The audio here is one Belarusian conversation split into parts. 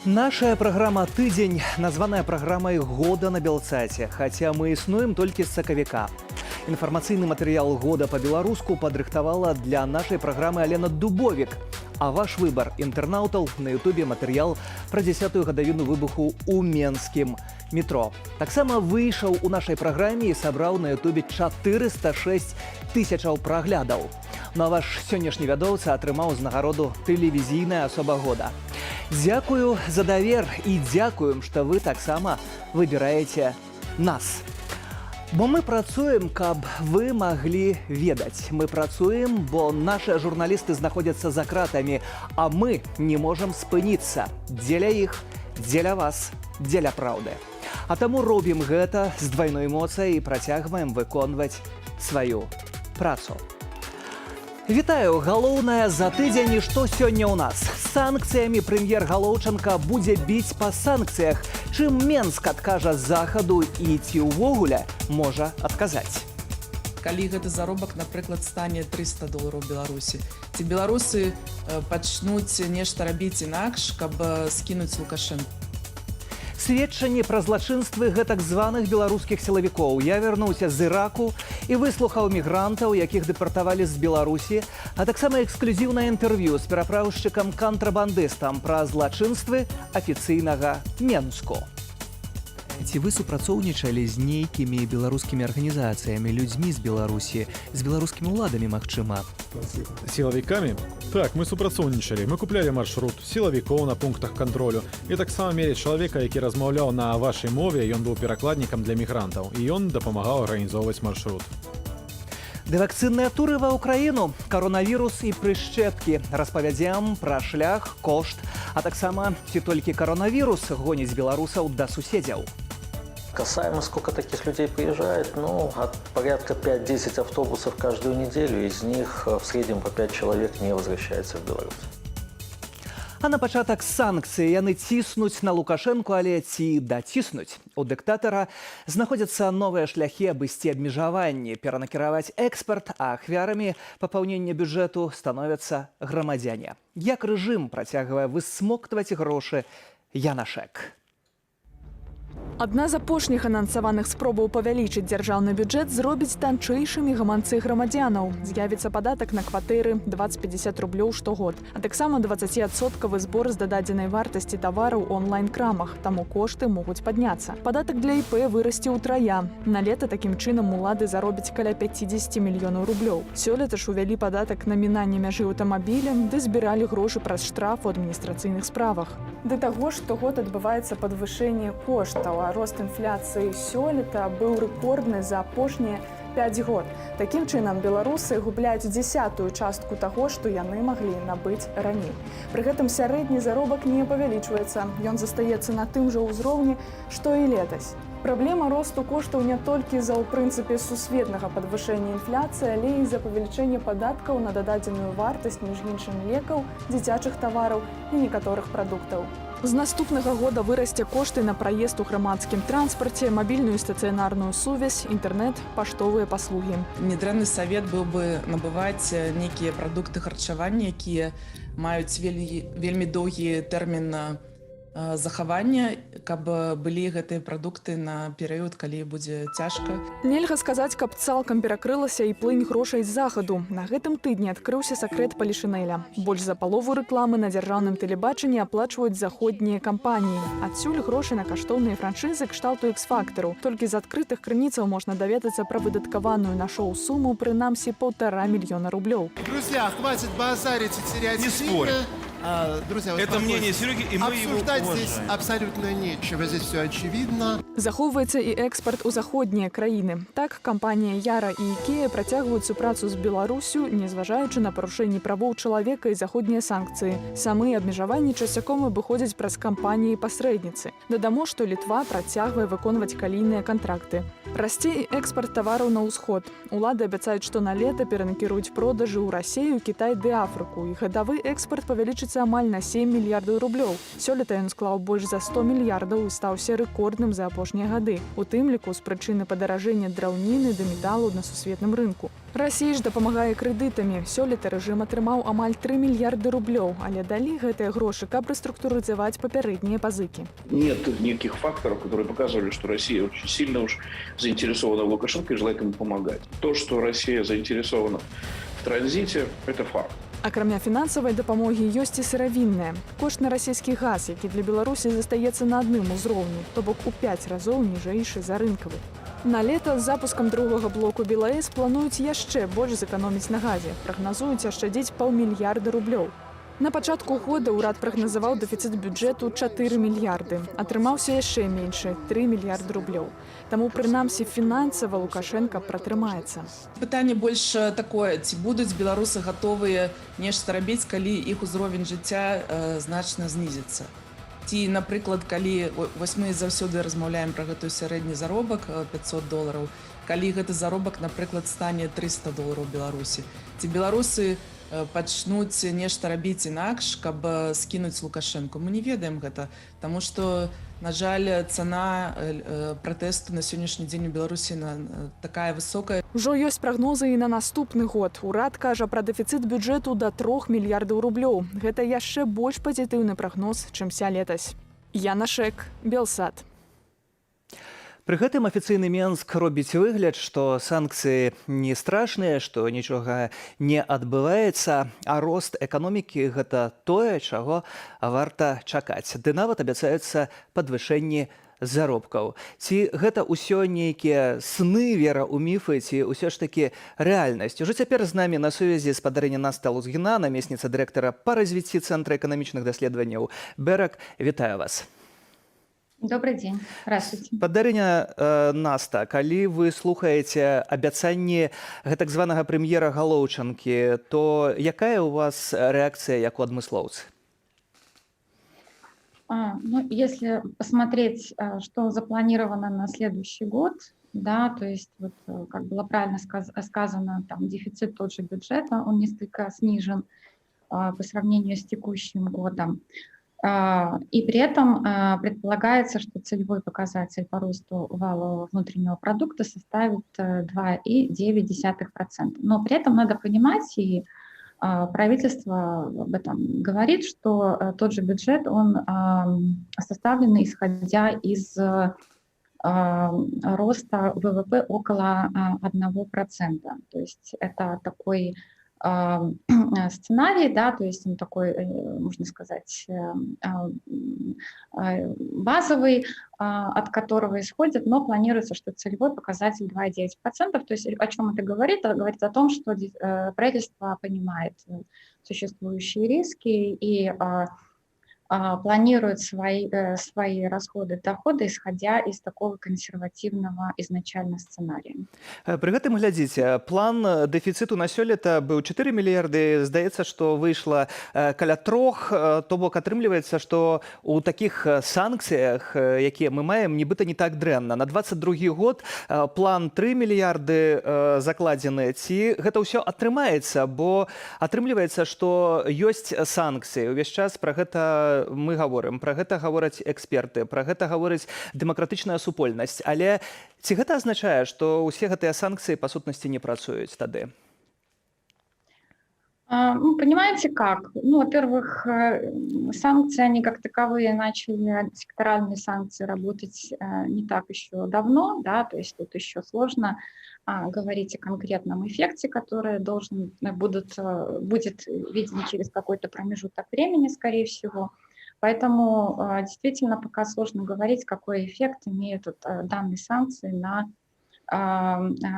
Наша программа «Тыдзень» названая программой года на Белсате, хотя мы існуем толькі з сакавіка. Інфармацыйны матэрыял года па-беларуску падрыхтавала для нашай праграмы Алена Дубовік. А ваш выбар інтэрнаўтаў на ютубе матэрыял пра 10-ю гадавіну выбуху ў менскім метро. Таксама выйшаў у нашай праграме і сабраў на ютубе 406 тысячаў праглядаў. Ну а ваш сённяшні вядоўца атрымаў узнагароду тэлевізійная асоба года. Дзякую за давер і дзякуем, што вы таксама выбіраеце нас. Бо мы працуем, каб вы маглі ведаць. Мы працуем, бо нашыя журналісты знаходзяцца за кратамі, а мы не можам спыніцца. Дзеля іх, дзеля вас, дзеля праўды. А таму робім гэта з двайной эмоцыяй і працягваем выконваць сваю працу. Вітаю! Галоўнае за тыдзень і што сёння ў нас. Санкцыямі прэм'ер Галоўчанка будзе біць па санкцыях. Чым Менск адкажа захаду і ці ўвогуле можа адказаць. Калі гэты заробак, напрыклад, стане $300 Беларусі, ці беларусы пачнуць нешта рабіць інакш, каб скінуць Лукашэнку? Сведчанні пра злачынствы гэтак званых беларускіх сілавікоў. Я вярнуўся з Іраку і выслухаў мігрантаў, якіх дэпартавалі з Беларусі, а таксама эксклюзіўнае інтэрв'ю з перапраўшчыкам-кантрабандыстам пра злачынствы афіцыйнага Менску. Ці вы супрацоўнічалі з нейкімі беларускімі арганізацыямі, людзьмі з Беларусі, з беларускімі ўладамі, магчыма? Сілавікамі? Так, мы супрацоўнічалі. Мы куплялі маршрут сілавікоў на пунктах кантролю. І таксама мелі чалавека, які размаўляў на вашай мове, ён быў перакладнікам для мігрантаў. І ён дапамагаў арганізоўваць маршрут. Дэвакцынныя туры ва ўкраіну, коронавірус і прышчэпкі. Распавядзем пра шлях, кошт, а таксама ці толькі коронавірус гоніць беларусаў да суседзяў. Касаемо, сколько таких людей приезжает, от порядка 5-10 автобусов каждую неделю, из них в среднем по 5 человек не возвращается в Беларусь. А на пачатак санкцыі яны ціснуць на Лукашэнку, але ці даціснуць. У дыктатара знаходзяцца новыя шляхі абысці абмежаванні, перанакіраваць экспарт, а ахвярамі папаўнення бюджэту становяцца грамадзяне. Як рэжым працягвае высмоктваць грошы Янашек. Адна з апошніх анансаваных спробаў павялічыць дзяржаўны бюджэт зробіць танчэйшымі гаманцы грамадзянаў. З'явіцца падатак на кватэры 20-50 рублёў штогод, а таксама 20% збор з дададзенай вартасці тавараў у онлайн-крамах, таму кошты могуць падняцца. Падатак для ІП вырасце ўтрая. На лета такім чынам улады заробяць каля 50 мільёнаў рублёў. Сёлета ж увялі падатак на мінанне мяжы аўтамабілем, ды збіралі грошы праз штраф у адміністрацыйных справах. Да таго ж штогод адбываецца падвышэнне коштаў, а рост інфляцыі сёлета быў рэкордны за апошнія 5 год. Такім чынам беларусы губляюць 10-ую частку таго, што яны маглі набыць раней. Пры гэтым сярэдні заробак не павялічваецца, ён застаецца на тым жа ўзроўні, што і летась. Праблема росту коштаў не толькі з-за ў прынцыпе сусветнага падвышэння інфляцыі, але і з-за павелічэння падаткаў на дададзеную вартасць, між іншым лекаў, дзіцячых тавараў і некаторых прадуктаў. З наступнага года вырасце кошты на праезд у грамадскім транспарце, мабільную і стацыянарную сувязь, інтэрнэт, паштовыя паслугі. Недрэнны савет быў бы набываць нейкія прадукты харчавання, якія маюць вельмі доўгі тэрмін захавання, каб былі гэтыя прадукты на перыяд, калі будзе цяжка. Нельга сказаць, каб цалкам перакрылася і плынь грошай з захаду. На гэтым тыдні адкрыўся сакрэт палішынэля. Больш за палову рэкламы на дзяржаўным тэлебачанні аплачваюць заходнія кампаніі. Адсюль грошы на каштоўныя франшызы кшталту X-фактару. Толькі з адкрытых крыніцаў можна даведацца пра выдаткаваную на шоу суму прынамсі 1,5 мільёна рублёў. Друзья, хватит базарить и терять Не спорь. Друзья, Это мнение Сереги, и мы его обсуждать здесь уважаем. абсолютно нечего, здесь все очевидно. Захоўваецца і экспарт у заходнія краіны. Так, кампанія Яра і Ікея працягваюць супрацу з Беларусю, незважаючы на парушэнні правоў чалавека і заходнія санкцыі. Самыя абмежаванні часцяком абыходзяць праз кампаніі-пасрэдніцы. Дадамо, што Літва працягвае выконваць калійныя кантракты. Расце і экспарт тавараў на ўсход. Улады абяцаюць, што на лета перанакіруюць продажы ў Расею, Кітай ды Афрыку. І гадавы экспарт павялічыцца амаль на 7 мільярдаў рублёў. Сёлета ён склаў больш за 100 мільярдаў і стаўся рэкордным за апошні апошнія гады, у тым ліку з прычыны падаражэння драўніны да металу на сусветным рынку. Расія ж дапамагае крэдытамі. Сёлета рэжым атрымаў амаль 3 мільярды рублёў, але далі гэтыя грошы, каб рэструктурызаваць папярэднія пазыкі. Нет никаких факторов, которые показывали, что Россия очень сильно уж заинтересована в Лукашенко и желает ему помогать. То, что Россия заинтересована в транзите, это факт. Акрамя фінансавай дапамогі ёсць і сыравінная. Кошт на расійскі газ, які для Беларусі застаецца на адным узроўні, то бок у 5 разоў ніжэйшы за рынкавы. На лета з запускам другога блоку БелАЭС плануюць яшчэ больш зэканоміць на газе. Прагназуюць ашчадзіць паўмільярда рублёў. На пачатку года ўрад прагназаваў дэфіцыт бюджэту 4 мільярды. Атрымаўся яшчэ меншы – 3 мільярды рублёў. Таму, прынамсі, фінансава Лукашенко пратрымаецца. Пытанне больш такое, ці будуць беларусы гатовыя нешта рабіць, калі іх узровень жыцця значна знізіцца. Ці, напрыклад, калі вось мы заўсёды размаўляем пра гэтую сярэдні заробак $500, калі гэты заробак, напрыклад, стане $300 Беларусі. Ці беларусы пачнуць нешта рабіць інакш, каб скінуць Лукашенко. Мы не ведаем гэта, таму што, на жаль, цана пратэсту на сённяшні дзень у Беларусі такая высокая. Ужо ёсць прагнозы і на наступны год. Урад кажа пра дэфіцыт бюджэту да 3 мільярдаў рублёў. Гэта яшчэ больш пазітыўны прагноз, чымся летась. Яна Шэк, Белсат. Пры гэтым афіцыйны Менск робіць выгляд, што санкцыі не страшныя, што нічога не адбываецца, а рост эканомікі – гэта тое, чаго варта чакаць. Ды нават абяцаюцца падвышэнні заробкаў. Ці гэта ўсё нейкія сны, вера ў міфы, ці ўсё ж такі рэальнасць? Ужо цяпер з намі на сувязі спадарыня Наста Лузгіна, намесніца дырэктара па развіцці Цэнтра эканамічных даследаванняў Берак. Вітаю вас. Добрый день. Здравствуйте. Спадарыня Наста, калі вы слухаеце абяцанні гэтак званага прэм'ера Галоўчанкі, то якая у вас рэакцыя як у адмыслоўцы? Если посмотреть, что запланировано на следующий год, да, то есть вот, как было правильно сказано, там дефицит тот же бюджета, он несколько снижен по сравнению с текущим годом. И при этом предполагается, что целевой показатель по росту валового внутреннего продукта составит 2,9%. Но при этом надо понимать, и правительство об этом говорит, что тот же бюджет, он составлен исходя из роста ВВП около 1%. То есть это такой сценарий, да, то есть он такой, можно сказать, базовый, от которого исходит, но планируется, что целевой показатель 2,9%. То есть о чем это говорит? Это говорит о том, что правительство понимает существующие риски и планирует свои расходы, доходы, исходя из такого консервативного изначально сценария. Пры гэтым, глядзіце, план дэфіцыту на сёлета быў 4 мільярды, здаецца, што выйшла каля 3, то бок атрымліваецца, што у такіх санкцыях, якія мы маем, нібыта не так дрэнна. На 22 год план 3 мільярды закладзены. Ці гэта ўсё атрымаецца, бо атрымліваецца, што ёсць санкцыі. Увесь час пра гэта мы гаворым, пра гэта гавораць эксперты, пра гэта гаворыць дэмакратычная супольнасць. Але ці гэта азначае, што ўсе гэтыя санкцыі па сутнасці не працуюць тады? Понимаете как? Во-первых, санкции, они как таковые начали, секторальные санкции, работать не так еще давно, да, то есть тут еще сложно говорить о конкретном эффекте, который будет виден через какой-то промежуток времени, скорее всего. Поэтому действительно пока сложно говорить, какой эффект имеют данные санкции на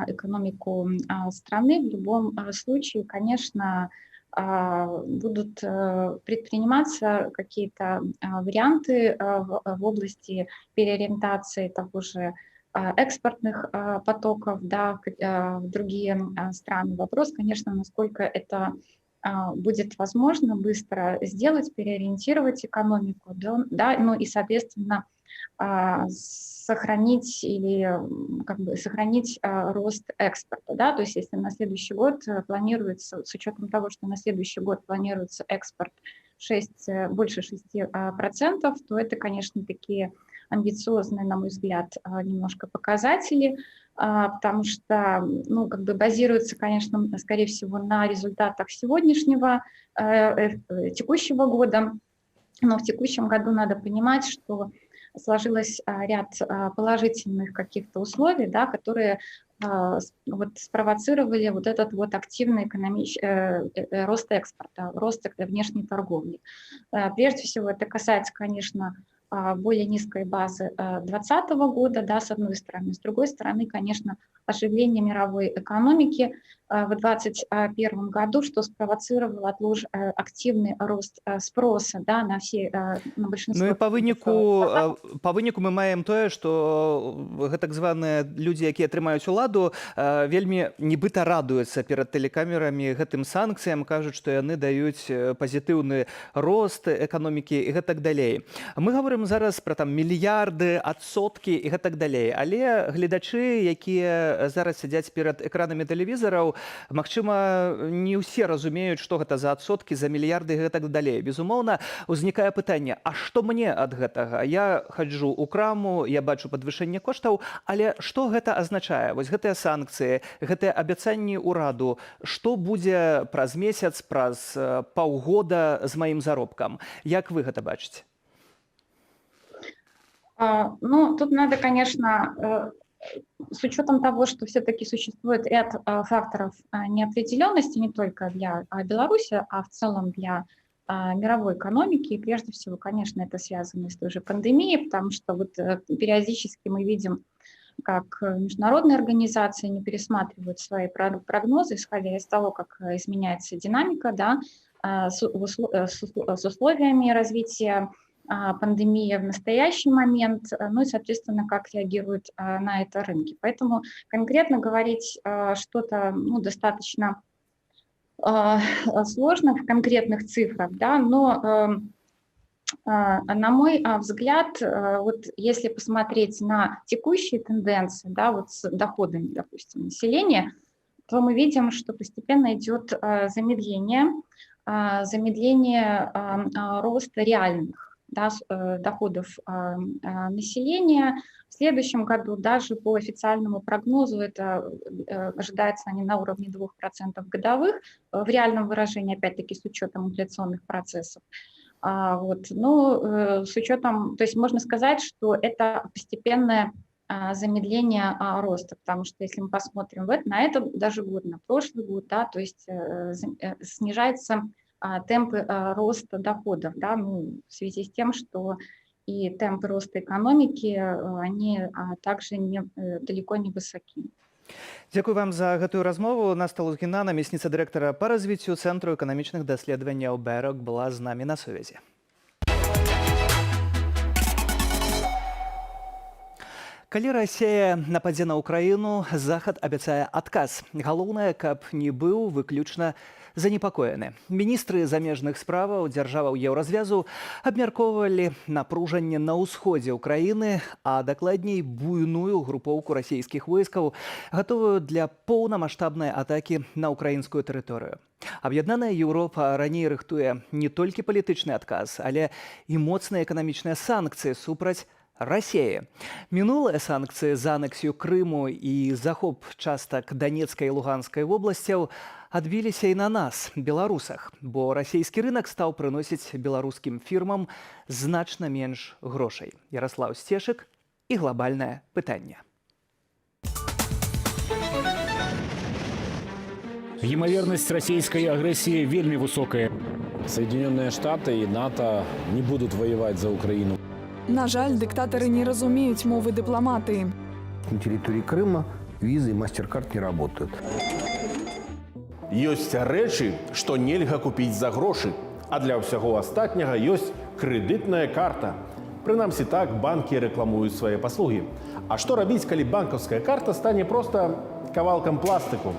экономику страны. В любом случае, конечно, будут предприниматься какие-то варианты в области переориентации того же экспортных потоков, да, в другие страны. Вопрос, конечно, насколько это будет возможно быстро сделать, переориентировать экономику, да, ну и, соответственно, сохранить рост экспорта, да, то есть если на следующий год планируется, с учетом того, что на следующий год планируется экспорт больше 6%, то это, конечно, такие амбициозные, на мой взгляд, немножко показатели, потому что, ну, как бы базируется, конечно, скорее всего, на результатах сегодняшнего, текущего года. Но в текущем году надо понимать, что сложилось ряд положительных каких-то условий, да, которые вот спровоцировали вот этот вот активный рост экспорта, рост внешней торговли. Прежде всего, это касается, конечно, более низкой базы 2020 года, да, с одной стороны. С другой стороны, конечно, оживление мировой экономики в 2021 году, что спровоцировало активный рост спроса, да, на большинство. Ну і па выніку мы маем тое, што гэтак званыя людзі, якія трымаюць уладу, вельмі нібыта радуюцца перад тэлекамерамі гэтым санкцыям, кажуць, што яны даюць пазітыўны рост эканомікі і гэтак далей. Мы гаворым зараз пра там мільярды, адсоткі і гэтак далей, але гледачы, якія зараз сядзяць перад экранамі тэлевізараў, магчыма, не ўсе разумеюць, што гэта за адсоткі, за мільярды і гэтак далей. Безумоўна, узнікае пытанне, а што мне ад гэтага? Я хаджу ў краму, я бачу падвышэнне коштаў, але што гэта азначае? Вось гэтыя санкцыі, гэтыя абяцанні ўраду, што будзе праз месяц, праз паўгода з маім заробкам? Як вы гэта бачыце? Ну, тут надо, конечно, с учетом того, что все-таки существует ряд факторов неопределенности не только для Беларуси, а в целом для мировой экономики. И прежде всего, конечно, это связано с той же пандемией, потому что вот периодически мы видим, как международные организации не пересматривают свои прогнозы, исходя из того, как изменяется динамика, да, с условиями развития пандемии в настоящий момент, ну и, соответственно, как реагируют на это рынки. Поэтому конкретно говорить что-то, ну, достаточно сложно в конкретных цифрах, да, но на мой взгляд, вот если посмотреть на текущие тенденции, да, вот с доходами, допустим, населения, то мы видим, что постепенно идет замедление роста реальных, да, доходов населения. В следующем году даже по официальному прогнозу это ожидается они на уровне 2% годовых, в реальном выражении, опять-таки, с учетом инфляционных процессов. Вот. Но с учетом, то есть можно сказать, что это постепенное замедление роста, потому что если мы посмотрим на этот даже год, на прошлый год, да, то есть снижается темпы роста доходов, да, ну, в связи с тем, что и темпы роста экономики, они также далеко не высоки. Дзякуй вам за гэтую размову. Наста Лузгіна, намесніца дырэктара па развіццю Цэнтру эканамічных даследаванняў БЭРАК, была з намі на сувязі. Калі Расія нападзе на Украіну, Захад абяцае адказ. Галоўнае, каб не быў выключна занепакоены. Міністры замежных справаў дзяржаваў еўразвязу абмяркоўвалі напружанне на ўсходзе ўкраіны, а дакладней буйную групоўку расійскіх войскаў, гатовую для поўнамаштабнай атакі на ўкраінскую тэрыторыю. Аб'яднаная Еўропа раней рыхтуе не толькі палітычны адказ, але і моцныя эканамічныя санкцыі супраць Расіі. Мінулыя санкцыі за анексію Крыму і захоп частак Данецкай і Луганскай вобласцяў адбіліся і на нас, беларусах, бо расійскі рынак стаў прыносіць беларускім фірмам значна менш грошай. Ярослаў Сцешык і глобальнае пытанне. Імавернасць расійскай агрэсіі вельмі высокая. Соединенные Штаты и НАТО не будут воевать за Украину. На жаль, дыктатары не разумеюць мовы дыпламатыі. На территории Крыма визы и MasterCard не работают. Ёсць рэчы, што нельга купіць за грошы, а для ўсяго астатняга ёсць крэдытная карта. Прынамсі так банкі рэкламуюць свае паслугі. А што рабіць, калі банкаўская карта стане проста кавалкам пластыку,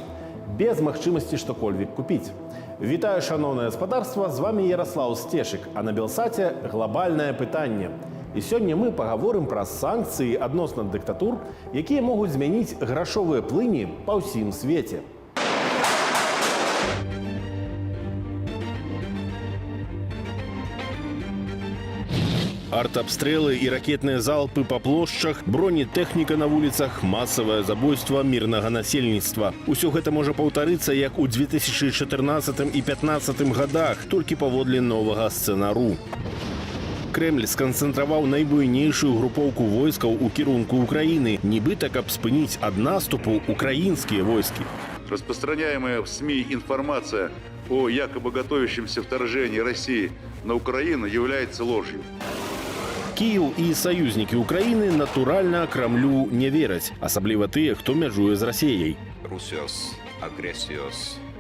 без магчымасці што-кольвек купіць? Вітаю, шаноўнае гаспадарства, з вами Ярослаў Сцешык, а на Белсаце глобальнае пытанне. І сёння мы пагаворым пра санкцыі адносна дыктатур, якія могуць змяніць грашовыя плыні па ўсім свеце. Артобстрелы и ракетные залпы по площадях, бронетехніка на вулицах, массовое забойство мирного насельніцтва. Усё гэта можа паўтарыцца як у 2014 і 2015 годах, толькі паводле новага сцэнару. Кремль сканцэнтраваў найбуйнейшую групоўку войскаў у кірунку Украіны, нібыта каб спыніць ад наступу украінскія войскі. Распространяемая в СМИ информация о якобы готовящемся вторжении России на Украину является ложью. Киев і саюзнікі Украіны, натуральна, Крамлю не вераць, асабліва тыя, хто мяжуе з Расіяй.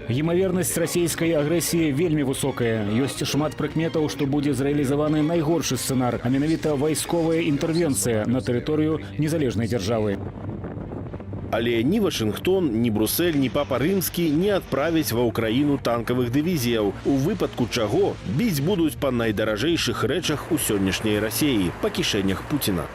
Імавернасць расійскай агрэсіі вельмі высокая. Ёсць шмат прыкметаў, што будзе зрэалізаваны найгоршы сцэнар, а менавіта вайсковая інтэрвенцыя на тэрыторыю незалежнай дзяржавы. Але ні Вашынгтон, ні Брусель, ні папа рымскі не адправяць ва ўкраіну танкавых дывізіяў, у выпадку чаго біць будуць па найдаражэйшых рэчах у сённяшняй Расіі, па кішэнях Пуціна.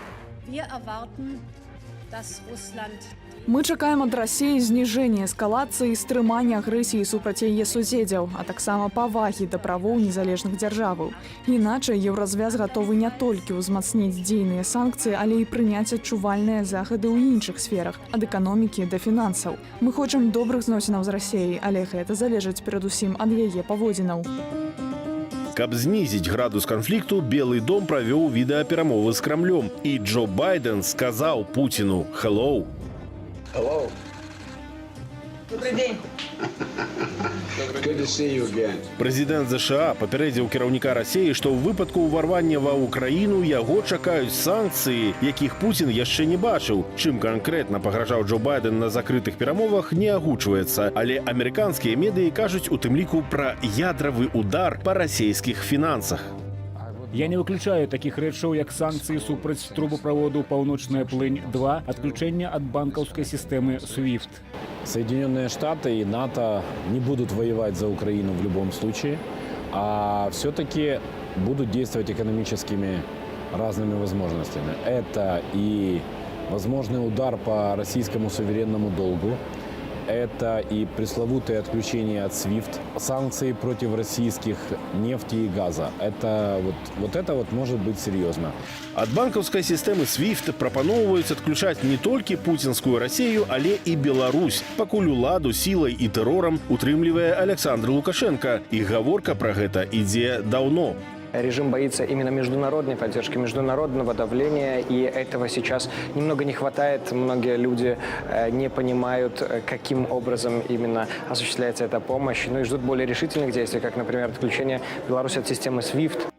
Мы чакаем ад Расіі зніжэння эскалацыі і стрымання агрэсіі супраць яе суседзяў, а таксама павагі да правоў незалежных дзяржаваў. Іначай еўразвяз гатовы не толькі ўзмацніць дзейныя санкцыі, але і прыняць адчувальныя захады ў іншых сферах, ад эканомікі да фінансаў. Мы хочам добрых зносінаў з Расіяй, але гэта залежыць перадусім ад яе паводзінаў. Каб знізіць градус канфлікту, Белы дом правёў відэаперамовы з Крамлём, і Джо Байден сказаў Пуціну «Hello». Hello. Добрый день. Good to see you again. Прэзідэнт ЗША папярэдзіў кіраўніка Расіі, што ў выпадку ўварвання ва ўкраіну яго чакаюць санкцыі, якіх Пуцін яшчэ не бачыў. Чым канкрэтна пагражаў Джо Байден на закрытых перамовах, не агучваецца, але амерыканскія медыі кажуць у тым ліку пра ядравы удар па расійскіх фінансах. Я не выключаю таких рэчаў, як санкцыі супраць трубаправоду «Паўночная плынь-2», адключэнне ад банкаўскай сістэмы SWIFT. Соединенные Штаты и НАТО не будут воевать за Украину в любом случае, а все-таки будут действовать экономическими разными возможностями. Это и возможный удар по российскому суверенному долгу, это и пресловутое отключение от SWIFT, санкции против российских нефти и газа. Это может быть серьезно. Ад банкаўскай сістэмы SWIFT прапаноўваюць адключаць не толькі пуцінскую Расію, але і Беларусь, пакуль уладу сілай і тэрорам утрымлівае Александр Лукашенко. І гаворка пра гэта ідзе даўно. Режим боится именно международной поддержки, международного давления, и этого сейчас немного не хватает. Многие люди не понимают, каким образом именно осуществляется эта помощь, и ждут более решительных действий, как, например, отключение Беларуси от системы SWIFT.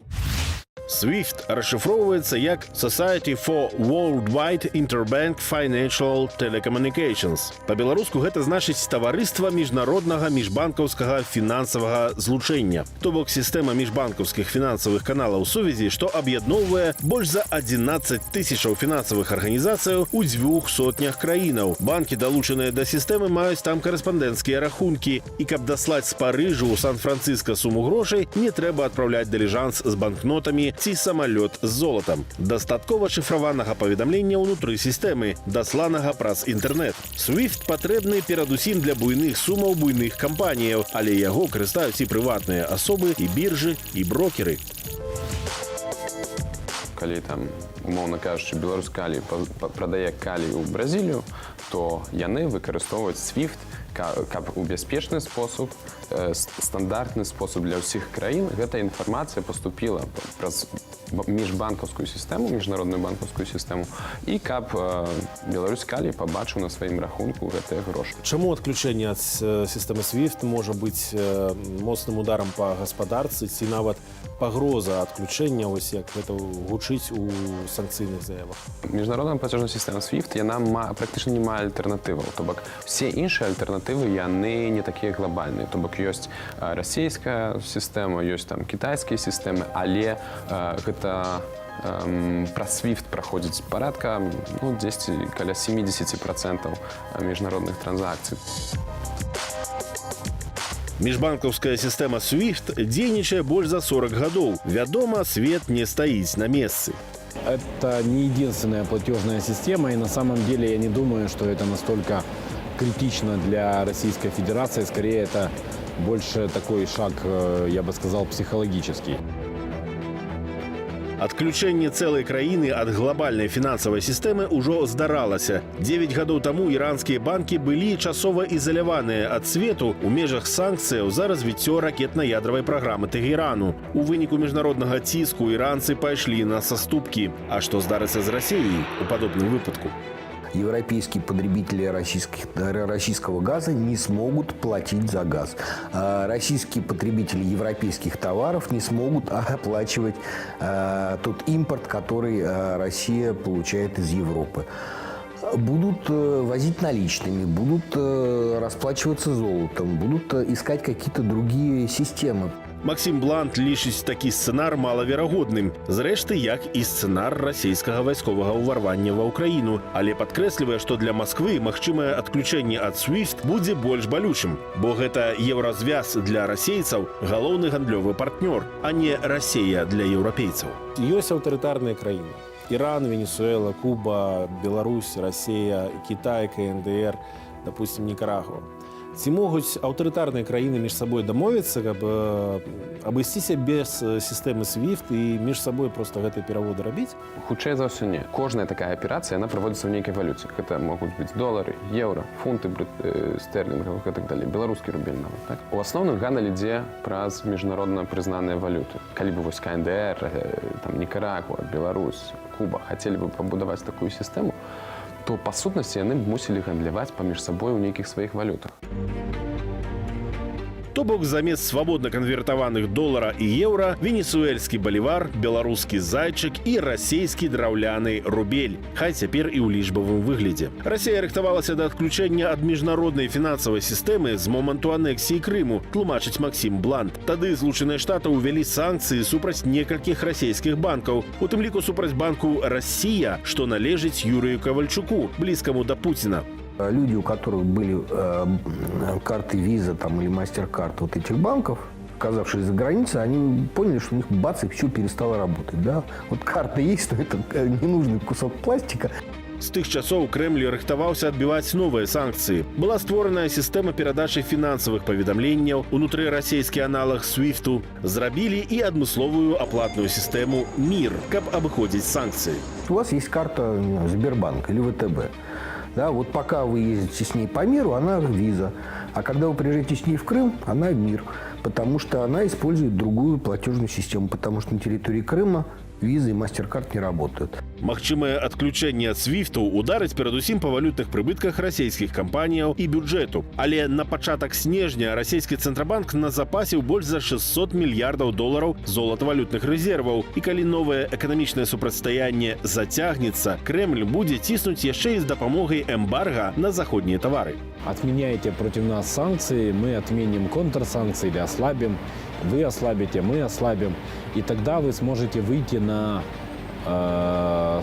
SWIFT расшифроўваецца як Society for Worldwide Interbank Financial Telecommunications. Па-беларуску гэта значыць таварыства міжнароднага міжбанкаўскага фінансавага злучэння. То бок сістэма міжбанкаўскіх фінансавых каналаў сувязі, што аб'ядноўвае больш за 11 тысячаў фінансавых арганізацыяў у 200 краінаў. Банкі, далучаныя да сістэмы, маюць там карэспандэнцкія рахункі. І каб даслаць з Парыжу ў Сан-Францыска суму грошай, не трэба адпраўляць дыліжанс з банкнотамі ці самалёт з золатам. Дастаткова шыфраванага паведамлення ўнутры сістэмы, дасланага праз інтэрнэт. SWIFT патрэбны перадусім для буйных сумаў буйных кампаніяў, але яго карыстаюць і прыватныя асобы, і біржы, і брокеры. Калі там, умоўна кажучы, беларус калій прадае калій у Бразілію, то яны выкарыстоўваюць SWIFT как бяспечны способ, стандартны способ для ўсіх краін. Гэта інфармацыя паступіла праз міжбанкаўскую сістэму, міжнародную банкаўскую сістэму, і каб беларусь калій пабачыў на сваім рахунку гэтыя грошы. Чаму адключэнне ад сістэмы SWIFT можа быць моцным ударам па гаспадарцы ці нават пагроза адключэння, вось як гэта гучыць у санкцыйных заявах? Міжнародная плацежная сістэма SWIFT, яна практычна не мае альтэрнатываў. То бок все іншыя альтэрнатывы, яны не такія глобальныя. То бок ёсць расійская сістэма, ёсць там кітайскія сістэмы, але гэта праз SWIFT праходзіць парадка, дзесьці каля 70% міжнародных транзакцый. Міжбанкаўская сістэма SWIFT дзейнічае больш за 40 гадоў. Вядома, свет не стаіць на месцы. Это не единственная платежная система, и на самом деле я не думаю, что это настолько критично для Российской Федерации. Скорее, это больше такой шаг, я бы сказал, психологический. Адключэнне цэлай краіны ад глобальнай фінансавай сістэмы ўжо здаралася. 9 гадоў таму іранскія банкі былі часова ізаляваныя ад свету ў межах санкцыяў за развіццё ракетна-ядравай праграмы Тэгерану. У выніку міжнароднага ціску іранцы пайшлі на саступкі. А што здарыцца з Расіяй у падобным выпадку? Европейские потребители российского газа не смогут платить за газ. Российские потребители европейских товаров не смогут оплачивать тот импорт, который Россия получает из Европы. Будут возить наличными, будут расплачиваться золотом, будут искать какие-то другие системы. Максим Блант лічыць такі сцэнар малаверагодным. Зрэшты, як і сцэнар расійскага вайсковага ўварвання ва ўкраіну. Але падкрэслівае, што для Масквы магчымае адключэнне ад SWIFT будзе больш балючым. Бо гэта еўразвяз для расейцаў галоўны гандлёвы партнёр, а не Расія для еўрапейцаў. Ёсць аўтарытарныя краіны. Иран, Венесуэла, Куба, Беларусь, Россия, Китай, КНДР, допустим, Никарагуа. Ці могуць аўтарытарныя краіны між сабой дамовіцца, каб абысціся без сістэмы SWIFT і між сабой просто гэтыя пераводы рабіць? Хутчэй за ўсё не. Кожная такая аперацыя, яна праводзіцца ў нейкай валюце. Гэта могуць быць долары, еўра, фунты стэрлінгавых і так далее, беларускі рубель нават. Так? У асноўным гандаль ідзе праз міжнародна прызнаныя валюты. Калі бы вось КНДР, там, Никарагуа, Беларусь, Куба хацелі бы пабудаваць такую сістэму, то па сутнасці яны б мусілі гандляваць паміж сабой у нейкіх сваіх валютах. То бок замест свабодна канвертаваных долара і еўра венесуэльскі балівар, беларускі зайчык і расейскі драўляны рубель. Хай цяпер і ў лічбавым выглядзе. Расія рыхтавалася да адключэння ад міжнароднай фінансавай сістэмы з моманту анексіі Крыму, тлумачыць Максим Блант. Тады Злучаныя Штаты ўвялі санкцыі супраць некалькіх расійскіх банкаў, у тым ліку супраць банку «Россия», што належыць Юрію Ковальчуку, блізкаму да Пуціна. Люди, у которых были карты Visa там, или MasterCard вот этих банков, оказавшись за границей, они поняли, что у них бац, и все перестало работать. Да? Вот карта есть, но это ненужный кусок пластика. З тых часоў Крэмль рыхтаваўся адбіваць новыя санкцыі. Была створаная сістэма перадачы фінансавых паведамленняў, унутры расійскі аналаг SWIFT-у. Зрабілі і адмысловую аплатную сістэму «Мир», каб абыходзіць санкцыі. У вас есть карта Сбербанк или ВТБ. Да, вот пока вы ездите с ней по миру, она Visa. А когда вы приезжаете с ней в Крым, она Мир. Потому что она использует другую платежную систему. Потому что на территории Крыма Visa и MasterCard не работают. Магчымае адключэнне ад SWIFT ударыць перадусім па валютных прыбытках расійскіх кампаніяў і бюджэту. Але на пачатак снежня расійскі Цэнтрабанк назапасіў больш за 600 мільярдаў долараў золатавалютных рэзерваў. І калі новае эканамічнае супрацьстаянне зацягнецца, Крэмль будзе ціснуць яшчэ і з дапамогай эмбарга на заходнія тавары. Отменяйте против нас санкции, мы отменим контрсанкции или ослабим. Вы ослабите, мы ослабим. И тогда вы сможете выйти на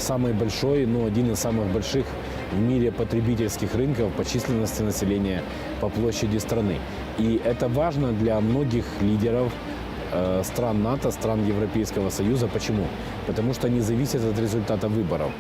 самый большой, один из самых больших в мире потребительских рынков по численности населения, по площади страны. И это важно для многих лидеров стран НАТО, стран Европейского Союза. Почему? Потому что они зависят от результата выборов.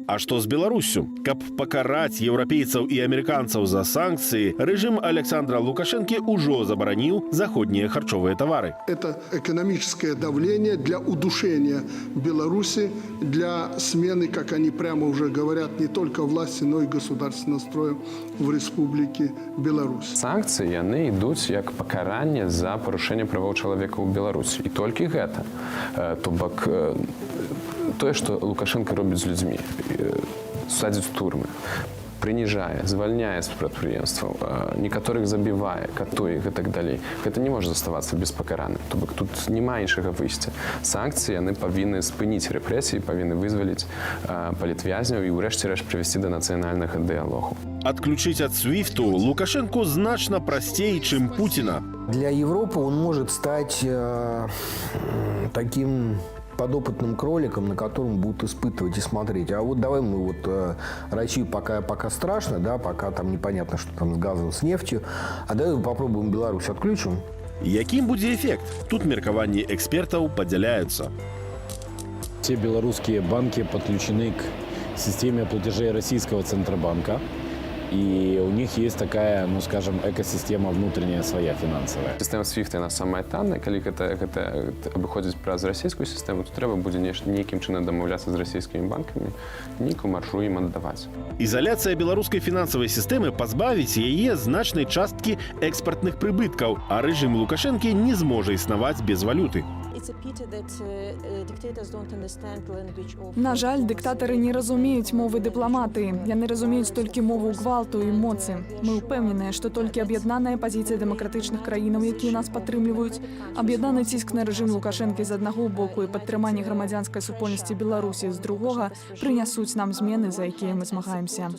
А што з Беларуссю? Каб пакараць еўрапейцаў і амерыканцаў за санкцыі, рэжым Александра Лукашэнкі ўжо забараніў заходнія харчовыя тавары. Это экономическое давление для удушения Беларуси, для смены, как они прямо уже говорят, не только власти, но и государственного строя в Республике Беларусь. Санкцыі яны ідуць як пакаранне за парушэнне правоў чалавека ў Беларусі. І толькі гэта. То бок тое, што Лукашенко робіць з людзьмі, садзіць у турмы, прыніжае, звальняе з прадпрыемстваў, некаторых забівае, катуе і так далей. Гэта не можа заставацца беспакараным. То бок тут няма іншага выйсця. Санкцыі яны павінны спыніць рэпрэсіі, павінны вызваліць палітвязняў і ўрэшце рэшт прывесці да нацыянальнага дыялогу. Адключыць ад SWIFT Лукашенку значна прасцей, чым Путіна. Для Европы он может стать таким подопытным кроликом, на котором будут испытывать и смотреть. А вот давай мы Россию пока страшно, да, пока там непонятно, что там с газом, с нефтью, а давай попробуем Беларусь отключим. Яким будзе эффект? Тут меркаванні экспертаў падзяляюцца. Все белорусские банки подключены к системе платежей российского Центробанка. и у них есть такая, ну скажем, экосистема внутренняя своя финансовая. Система SWIFT яна самая танная, калі гэта абыходзіць праз расійскую сістэму, то трэба будзе нейкім чынам дамаўляцца з расійскімі банкамі, нейкую маржу ім аддаваць. Изоляция белорусской финансовой системы позбавить яе значной частки экспортных прибытков, а режим Лукашенко не сможет існаваць без валюты. На жаль, дыктатары не разумеюць мовы дыпламатыі. Яны разумеюць толькі мову гвалту і моцы. Мы ўпэўненыя, што толькі аб'яднаная пазіцыя дэмакратычных краінаў, якія нас падтрымліваюць, аб'яднаны ціск на рэжым Лукашэнкі з аднаго боку і падтрыманне грамадзянскай супольнасці Беларусі з другога прынясуць нам змены, за якія мы змагаемся.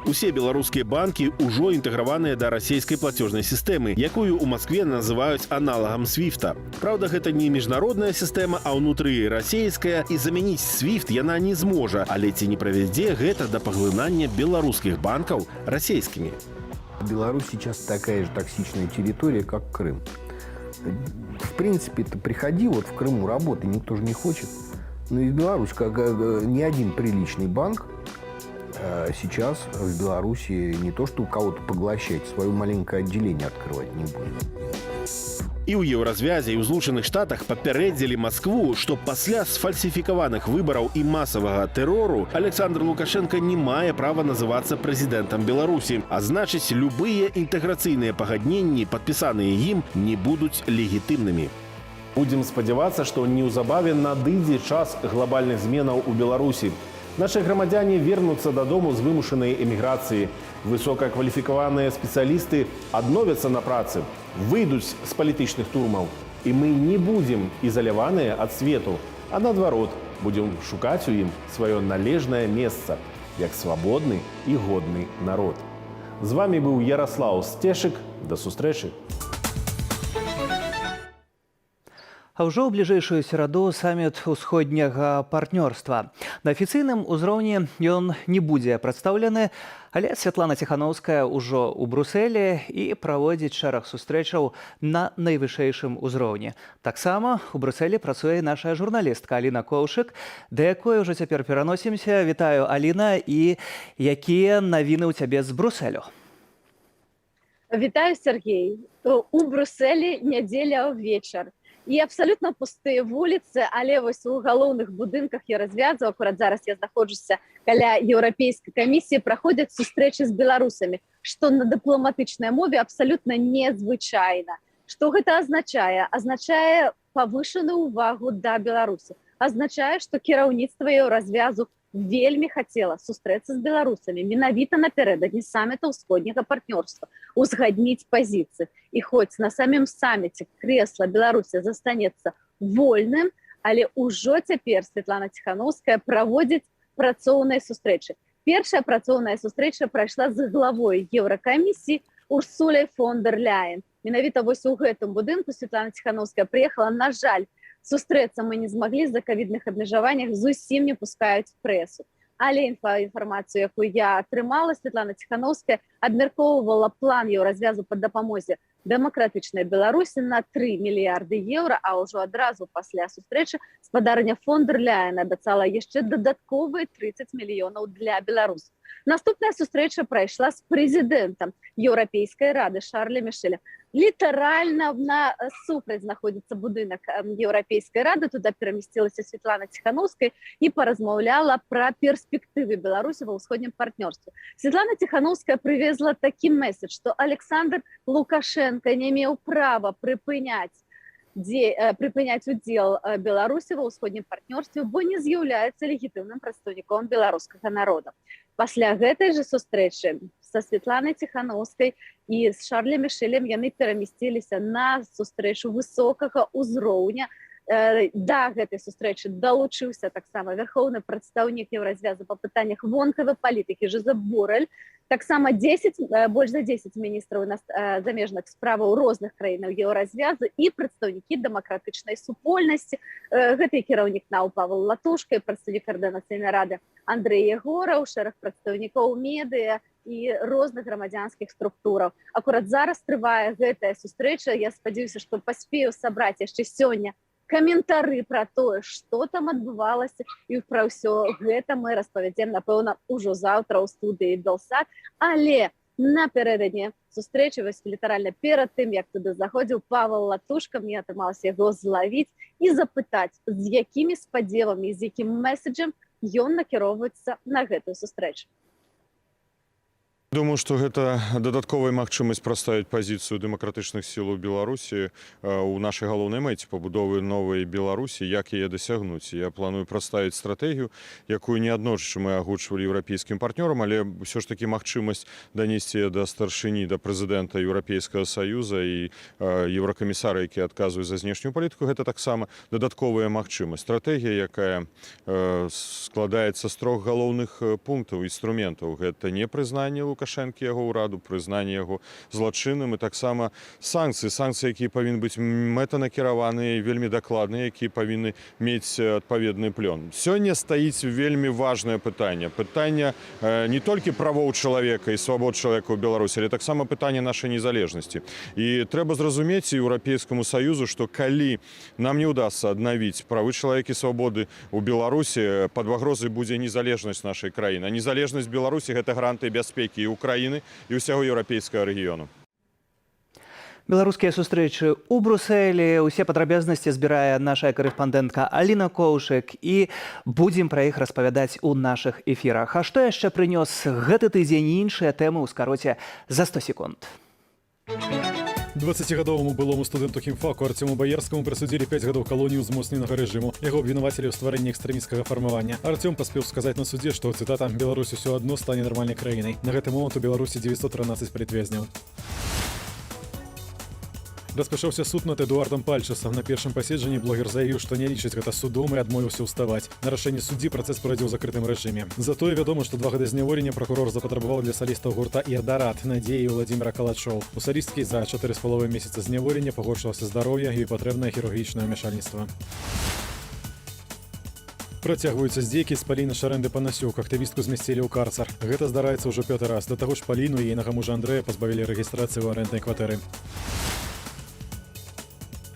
Усе беларускія банкі ўжо інтэграваныя да расійскай платежнай сістэмы, якую ў Маскве называюць аналагам свіфта. Праўда, гэта не міжнародная сістэма, а ўнутры расійская, і замяніць свіфт яна не зможа, але ці не правядзе гэта да паглынання беларускіх банкаў расійскімі. Беларусь сейчас такая же токсичная территория, как Крым. В принципе, ты приходи, вот в Крыму работай, никто же не хочет. Но и Беларусь, как ни один приличный банк, сейчас в Беларуси не то, что у кого-то поглощать, свое маленькое отделение открывать не будет. І ў Еўразвязе і ў Злучаных Штатах папярэдзілі Маскву, што пасля сфальсіфікаваных выбараў і масавага тэрору Александр Лукашенко не мае права называцца прэзідэнтам Беларусі, а значыць, любыя інтэграцыйныя пагадненні, падпісаныя ім, не будуць легітымнымі. Будзем спадзявацца, што неўзабаве надыдзе час глобальных зменаў у Беларусі. Наши громадяне вернутся додому з вымушанай эміграцыі. Высокакваліфікаваныя спецыялісты адновяцца на працы, выйдуць з палітычных турмаў. І мы не будзем ізаляваныя ад свету, а наадварот, будзем шукаць у ім сваё належнае месца, як свабодны і годны народ. З вами быў Ярослаў Сцешык. До сустрэчы. А ўжо ў бліжэйшую сераду саміт усходняга партнёрства. На афіцыйным узроўні ён не будзе прадстаўлены, але Святлана Ціханаўская ўжо ў Брусэлі і праводзіць шэраг сустрэчаў на найвышэйшым узроўні. Таксама у Брусэлі працуе наша журналістка Аліна Коўшык, да якой ўжо цяпер пераносімся. Вітаю, Аліна, і якія навіны ў цябе з Брусэлю? Вітаю, Сергей. У Брусэлі нядзеля ўвечар. І абсолютно пустыя вуліцы, але вось у галоўных будынках Еўразвязу, акурат зараз я знаходжуся каля Еўрапейскай камісіі, праходзяць сустрэчы з беларусамі, што на дыпламатычнай мове абсолютно незвычайна. Што гэта азначае? Азначае павышаную ўвагу да Беларусі. Азначае, што кіраўніцтва Еўразвязу вельмі хацела сустрэцца з беларусамі менавіта напярэдадні саміта ўсходняга партнёрства, узгадніць пазіцыі. І хоць на самім саміце крэсла Беларусі застанецца вольным, але ўжо цяпер Святлана Ціханаўская праводзіць працоўныя сустрэчы. Першая працоўная сустрэча прайшла з главой Еўракамісіі Урсуляй фон дер Ляйен. Менавіта вось у гэтым будынку Святлана Ціханаўская прыехала. На жаль, сустрэцца мы не змаглі з-за ковідных абмежаваннях, зусім не пускаюць прэсу. Але інфармацыю, якую я атрымала, Святлана Ціханаўская абмяркоўвала план Еўразвязу па дапамозе дэмакратычнай Беларусі на 3 мільярды еўра, а ўжо адразу пасля сустрэчы спадарня фон дер Ляйен абяцала яшчэ дадатковыя 30 мільёнаў для беларусаў. Наступная сустрэча прайшла з прэзідэнтам Еўрапейскай рады Шарлем Мішэлем. Літаральна насупраць знаходзіцца будынак Еўрапейскай рады. Туда перамясцілася Святлана Ціханаўская і паразмаўляла пра перспектывы Беларусі ва ўсходнім партнёрстве. Святлана Ціханаўская прывезла такі месседж, што Александр Лукашенко не меў права прыпыняць удзел Беларусі ва ўсходнім партнёрстве, бо не з'яўляецца легітымным прадстаўніком беларускага народа. Пасля гэтай жа сустрэчы са Святланай Ціханаўскай і з Шарлем Мішэлем яны перамясціліся на сустрэчу высокага ўзроўня. Да гэтай сустрэчы далучыўся таксама вярхоўны прадстаўнік Еўразвязу па пытаннях вонкавай палітыкі Жозеп Борэль. Таксама больш за 10 міністраў замежных справаў розных краінаў Еўразвязу і прадстаўнікі дэмакратычнай супольнасці. Гэта і кіраўнік НАУ Павел Латушка, і прадстаўнік Каардынацыйнай рады Андрэй Егораў, шэраг прадстаўнікоў медыа і розных грамадзянскіх структураў. Акурат зараз трывае гэтая сустрэча. Я спадзяюся, што паспею сабраць яшчэ сёння каментары пра тое, што там адбывалася, і пра ўсё гэта мы распавядзем, напэўна, ужо заўтра ў студыі Белсат, але напярэдадні сустрэчы, вось літаральна перад тым, як туды заходзіў Павел Латушка, мне атрымалася яго злавіць і запытаць, з якімі спадзевамі, з якім месседжам ён накіроўваецца на гэтую сустрэчу. Думаю, што гэта дадатковая магчымасць праставіць пазіцыю дэмакратычных сіл у Беларусі у нашай галоўнай мэце пабудовы новай Беларусі, як яе дасягнуць. Я планую праставіць стратэгію, якую неаднойчы мы агучвалі еўрапейскім партнёрам, але ўсё ж такі магчымасць данесці да старшыні, да прэзідэнта Еўрапейскага Саюза і еўракамісара, які адказваюць за знешнюю палітыку, гэта таксама дадатковая магчымасць. Стратэгія, якая складаецца з 3 галоўных пунктаў, інструментаў. Гэта непрызнанне Лукашэнкі яго ўраду, прызнанне яго злачынным і таксама санкцыі, якія павінны быць мэтанакіраваныя, вельмі дакладныя, якія павінны мець адпаведны плён. Сёння стаіць вельмі важнае пытанне. Пытанне не толькі правоў чалавека і свабод чалавека ў Беларусі, але таксама пытанне нашай незалежнасці. І трэба зразумець Еўрапейскаму Саюзу, што калі нам не ўдасца аднавіць правы чалавека і свабоды ў Беларусі, пад пагрозай будзе незалежнасць нашай краіны. А незалежнасць Беларусі – гэта гарантыя бяспекі і Украіны і ўсяго еўрапейскага рэгіёну. Беларускія сустрэчы ў Брусэлі. Усе падрабязнасці збірае наша корэспандэнтка Аліна Коўшык, і будзем пра іх распавядаць у нашых эфірах. А што яшчэ прынёс гэты тыдзень і іншыя тэмы ў скароце за 100 секунд. 20гадоваму былому студэнту хімфаку Артёму Баярскаму прысудзілі 5 гадоў калоніі ўзмоцненага рэжыму. Яго абвінавацілі ў стварэнні экстрэмісцкага фармавання. Артём паспеў сказаць на судзе, што, цытата, «Беларусь усё адно стане нармальнай краінай». На гэты момант у Беларусі 913 палітвязняў. Распачаўся суд над Эдуардам Пальчасам. На першым паседжанні блогер заявіў, што не лічыць гэта судом і адмовіўся ўставаць. На рашэнне суддзі працэс пройдзе ў закрытым рэжыме. Затое вядома, што 2 гады зняволення пракурор запатрабаваў для салістаў гурта «Ірдарат» Надзеі і Владзіміра Калачоў. У салісткі за 4,5 месяца зняволення пагоршылася здароўе і патрэбнае хірургічнае ўмяшальніцтва. Працягваюцца здзекі з Паліны Шарэнды-Панасюк. Актывістку змясцілі ў карцар. Гэта здараецца ўжо 5-й раз. Да таго ж Паліну і яйнага мужа Андрэя пазбавілі рэгістрацыі ў арэнднай кватэры.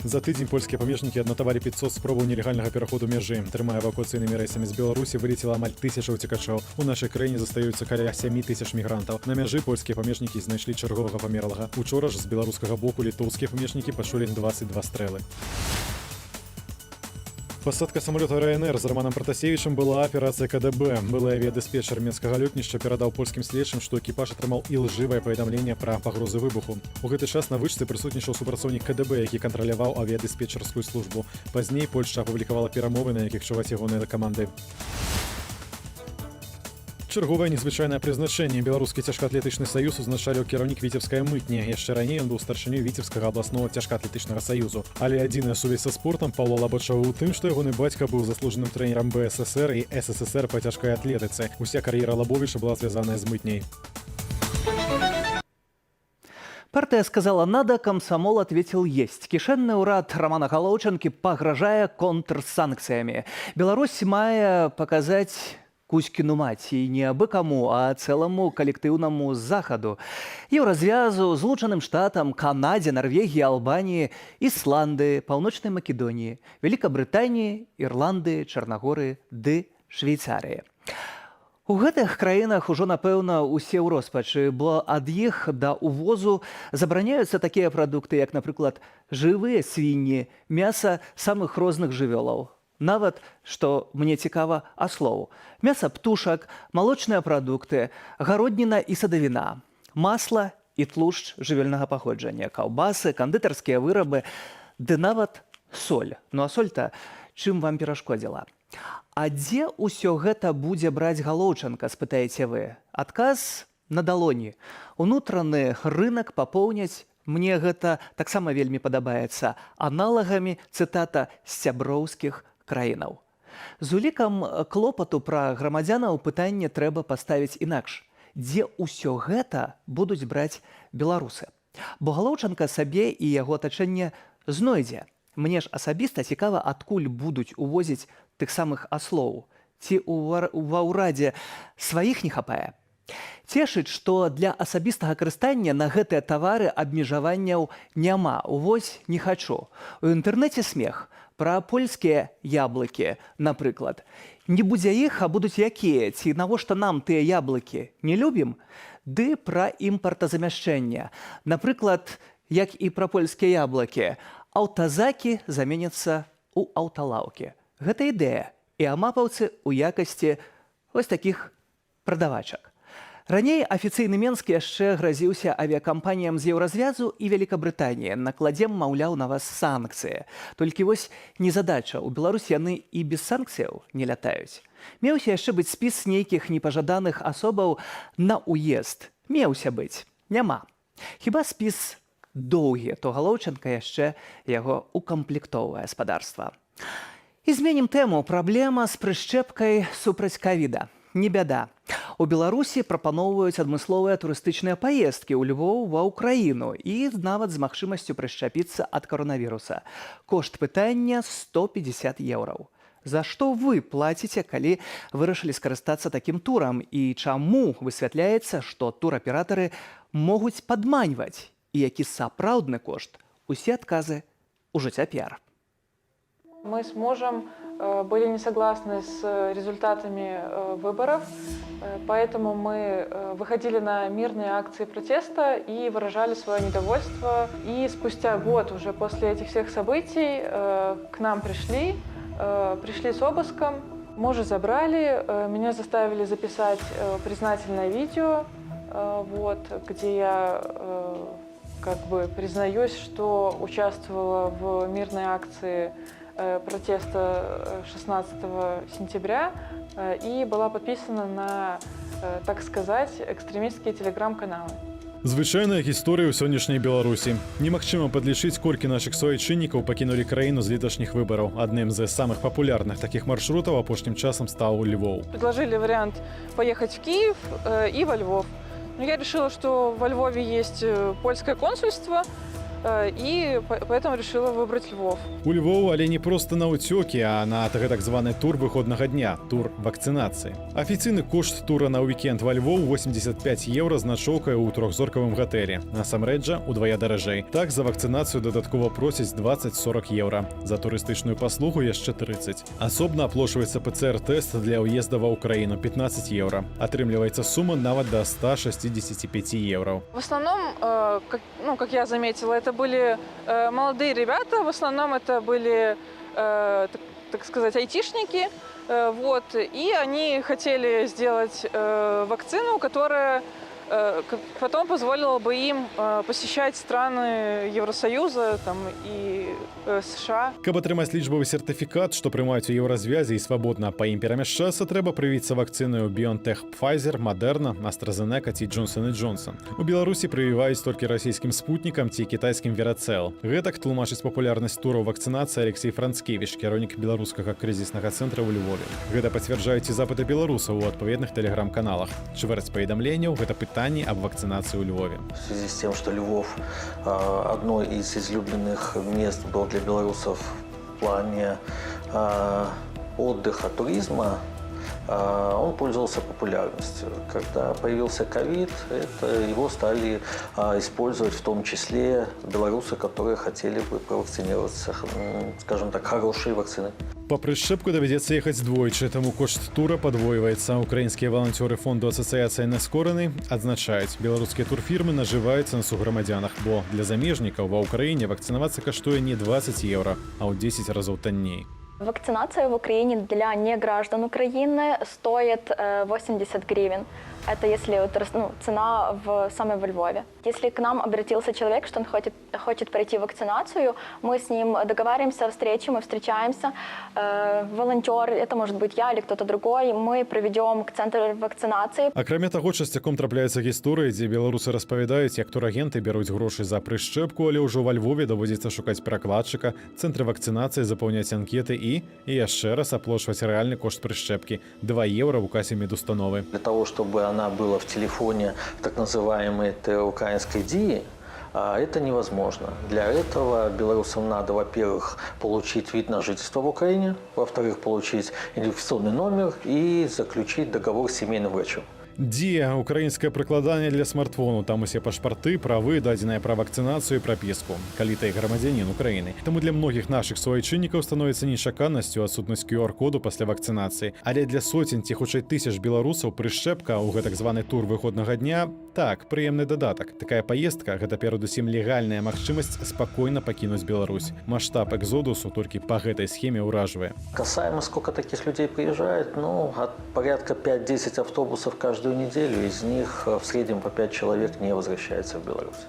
За тыдзень польскія памежнікі аднатавалі 500 спробаў нелегальнага пераходу мяжы. Трымая эвакуацыйнымі рэйсамі з Беларусі вылецела амаль 1000 уцекачоў. У нашай краіне застаюцца каля 7000 мігрантаў. На мяжы польскія памежнікі знайшлі чарговага памерлага. Учора ж з беларускага боку літоўскія памежнікі пачулі 22 стрэлы. Пасадка самолета РНР з Романом Пратасевічем была аперацыя КДБ. Былы авіядыспетчар мінскага лётнішча перадаў польскім следчым, што экіпаж атрымаў ілжывае паведамленне пра пагрозы выбуху. У гэты час на вышцы прысутнічаў супрацоўнік КДБ, які кантраляваў авіядыспетчарскую службу. Пазней Польшча апублікавала перамовы, на якіх чуваць ягоныя каманды. Чарговае незвычайнае прызначэнне. Беларускі цяжкаатлетычны саюз узначаліў кіраўнік віцебскай мытні. Яшчэ раней ён быў старшынёй віцебскага абласнога цяжкаатлетычнага саюзу. Але адзіная сувязь са спортам Паўла Лабачава ў тым, што ягоны бацька быў заслужаным трэнерам БССР і СССР па цяжкай атлетыцы. Уся кар'ера Лабовіча была звязаная з мытняй. Партия сказала «надо», комсомол ответил «есть». Кишенный урад Романа Галоўчанкі пагражае контрсанкциями. Беларусь мае показать Кузькину мать, и не абы кому, а целому коллективному заходу. Еўразвязу, Злучаным Штатам, Канаде, Норвегии, Албании, Исландии, Паўночнай Македонии, Великобритании, Ирландии, Чарнагоры ды Швейцарии. У гэтых краінах ужо, напэўна, усе ў роспачы, бо ад іх да увозу забараняюцца такія прадукты, як, напрыклад, жывыя свінні, мяса самых розных жывёлаў. Нават, што мне цікава, аслоў. Мяса птушак, малочныя прадукты, гародніна і садавіна, масла і тлушч жывёльнага паходжання, каўбасы, кандытарскія вырабы, ды нават соль. Ну а соль-то чым вам перашкодзіла? А дзе ўсё гэта будзе браць Галоўчанка, спытаеце вы? Адказ на далоні. Унутраны рынак папоўняць, мне гэта таксама вельмі падабаецца, аналагамі, цытата, сяброўскіх краінаў. З улікам клопату пра грамадзянаў пытанне трэба паставіць інакш. Дзе ўсё гэта будуць браць беларусы? Бо Галоўчанка сабе і яго атачэнне знойдзе. Мне ж асабіста цікава, адкуль будуць увозіць тых самых аслоў. Ці ва ўрадзе сваіх не хапае? Цешыць, што для асабістага карыстання на гэтыя тавары абмежаванняў няма. Увось не хачу. У інтэрнэце смех. Пра польскія яблыкі, напрыклад. Не будзе іх, а будуць якія? Ці навошта нам тыя яблыкі? Не любім? Ды пра імпартазамяшчэнне. Напрыклад, як і пра польскія яблыкі, аўтазакі заменяцца ў аўталаўкі. Гэта ідэя. І амапаўцы ў якасці вось такіх прадавачак. Раней афіцыйны Менск яшчэ гразіўся авіякампаніям з Еўразвязу і Великабрытаніі. Накладзем, маўляў, на вас санкцыі. Толькі вось незадача. У Беларусь яны і без санкцыяў не лятаюць. Меўся яшчэ быць спіс нейкіх непажаданых асобаў на ўезд. Меўся быць. Няма. Хіба спіс доўгі, то Галоўченка яшчэ яго укамплектоўвае гаспадарства. І зменім тэму. Праблема з прышчэпкай супраць ковіда. Не бяда. У Беларусі прапаноўваюць адмысловыя турыстычныя паездкі ў Львоў ва ўкраіну і нават з магчымасцю прышчапіцца ад каронавіруса. Кошт пытання 150 еўраў. За што вы плаціце, калі вырашылі скарыстацца такім турам? І чаму высвятляецца, што тураператары могуць падманьваць? І які сапраўдны кошт? Усе адказы ўжо цяпер. Мы с мужем были не согласны с результатами выборов, поэтому мы выходили на мирные акции протеста и выражали свое недовольство. И спустя год уже после этих всех событий к нам пришли с обыском, мужа забрали, меня заставили записать признательное видео, где я как бы признаюсь, что участвовала в мирной акции протеста 16 сентября и была подписана на, так сказать, экстремистские телеграм-каналы. Звычайная гісторыя ў сённяшняй Беларусі. Немагчыма падлічыць, колькі нашых суайчыннікаў пакінулі краіну з леташніх выбараў. Адным з самых папулярных такіх маршрутаў апошнім часам стаў Львов. Предложили вариант поехать в Киев и во Львов. Но я решила, что во Львове есть польское консульство, и поэтому решила выбрать Львов. У Львову, але не проста на ўцёкі, а на так званы тур выходнага дня, тур вакцынацыі. Афіцыйны кошт тура на ўвікенд во Львов 85 еўра з начоўкай у трохзоркавым гатэлі. Насамрэч жа удвая даражэй. Так, за вакцынацыю дадаткова просяць 20-40 еўра. За турыстычную паслугу яшчэ 30. Асобна аплошваецца ПЦР-тэст для ўезда ва ўкраіну 15 еўра. Атрымліваецца сума нават да 165 еўраў. В основном, как я заметила, это были молодые ребята, в основном это были, так сказать, айтишники, и они хотели сделать вакцину, которая потом позволила бы им посещать страны Евросоюза и США. Каб атрымаць лічбавы сертыфікат, што прымаюць у Еўразвязе і свабодна па ім перамяшчацца, трэба прывіцца вакцынаю BioNTech, Pfizer, Moderna, AstraZeneca ці Johnson & Johnson. У Беларусі прывіваюць толькі расійскім спутнікам ці кітайскім Veracell. Гэтак тлумачыць папулярнасць тураў вакцынацыі Алексей Францкевіч, кіраўнік беларускага крызіснага цэнтра ў Львове. Гэта пацвярджаюць і запыты беларусаў у адпаведных тэлеграм-каналах. Чвэрць паведамленняў гэта пытанні об вакцинации в Львове. В связи с тем, что Львов одно из излюбленных мест был для белорусов в плане отдыха, туризма, он пользовался популярностью. Когда появился ковид, его стали использовать в том числе белорусы, которые хотели бы провакцинироваться, скажем так, хорошие вакцины. По прышчэпку давядзецца ехаць двойчы, таму кошт тура падвойваецца. Украінскія валанцёры фонду асацыяцыі «Наскораны» адзначаюць, беларускія турфірмы нажываюцца на суграмадзянах, бо для замежнікаў ва ўкраіне вакцынавацца каштуе не 20 еўра, а ў 10 разоў танней. Вакцинация в Украине для неграждан Украины стоит 80 гривен. Это если цена самой во Львове. Если к нам обратился человек, что он хочет пройти вакцинацию, мы с ним договариваемся о встрече, мы встречаемся. Волонтер, это может быть я или кто-то другой, мы проведем к центру вакцинации. Акрамя таго, часцяком трапляюцца гісторыі, дзе беларусы распавядаюць, як турагенты бяруць грошы за прышчэпку, але ўжо во Львове даводзіцца шукаць перакладчыка, цэнтры вакцынацыі запаўняць анкеты і яшчэ раз аплошваць рэальны кошт прышчэпкі 2 еўра ў касе медустановы. Для того, чтобы она была в телефоне так называемой украинской ДИИ, это невозможно. Для этого белорусам надо, во-первых, получить вид на жительство в Украине, во-вторых, получить идентификационный номер и заключить договор с семейным врачом. Дія украінскае прыкладанне для смартфону. Там усе пашпарты, правы, дадзеныя пра вакцынацыю і прапіску. Калі ты грамадзянін Украіны. Таму для многіх нашых суайчыннікаў становіцца нечаканасцю адсутнасць QR-коду пасля вакцынацыі. Але для соцень ці хутчэй тысяч беларусаў прышчэпка ў гэтак званы тур выходнага дня так, прыемны дадатак. Такая паездка гэта перадусім легальная магчымасць спакойна пакінуць Беларусь. Маштаб экзодусу толькі па гэтай схеме ўражвае. Касаемо, сколько таких людей приезжает, от порядка 5-10 автобусов каждую неделю, из них в среднем по 5 человек не возвращается в Беларусь.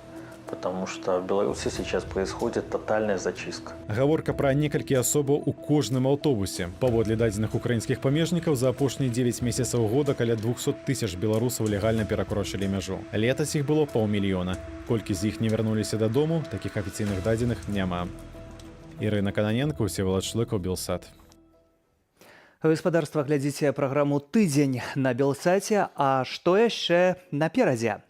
Потому что в Беларуси сейчас происходит тотальная зачистка. Гаворка пра некалькі асобаў у кожным аўтобусе. Паводле дадзеных украінскіх памежнікаў, за апошнія 9 месяцаў года каля 200 тысяч беларусаў легальна перакрочылі мяжу. Летась іх было 500 000. Колькі з іх не вярнуліся дадому, такіх афіцыйных дадзеных няма. Ірына Кананенко, Всеволод Шлыкаў, Белсат. Гаспадарства, глядзіце праграму «Тыдзень» на Белсаце, а што яшчэ наперадзе?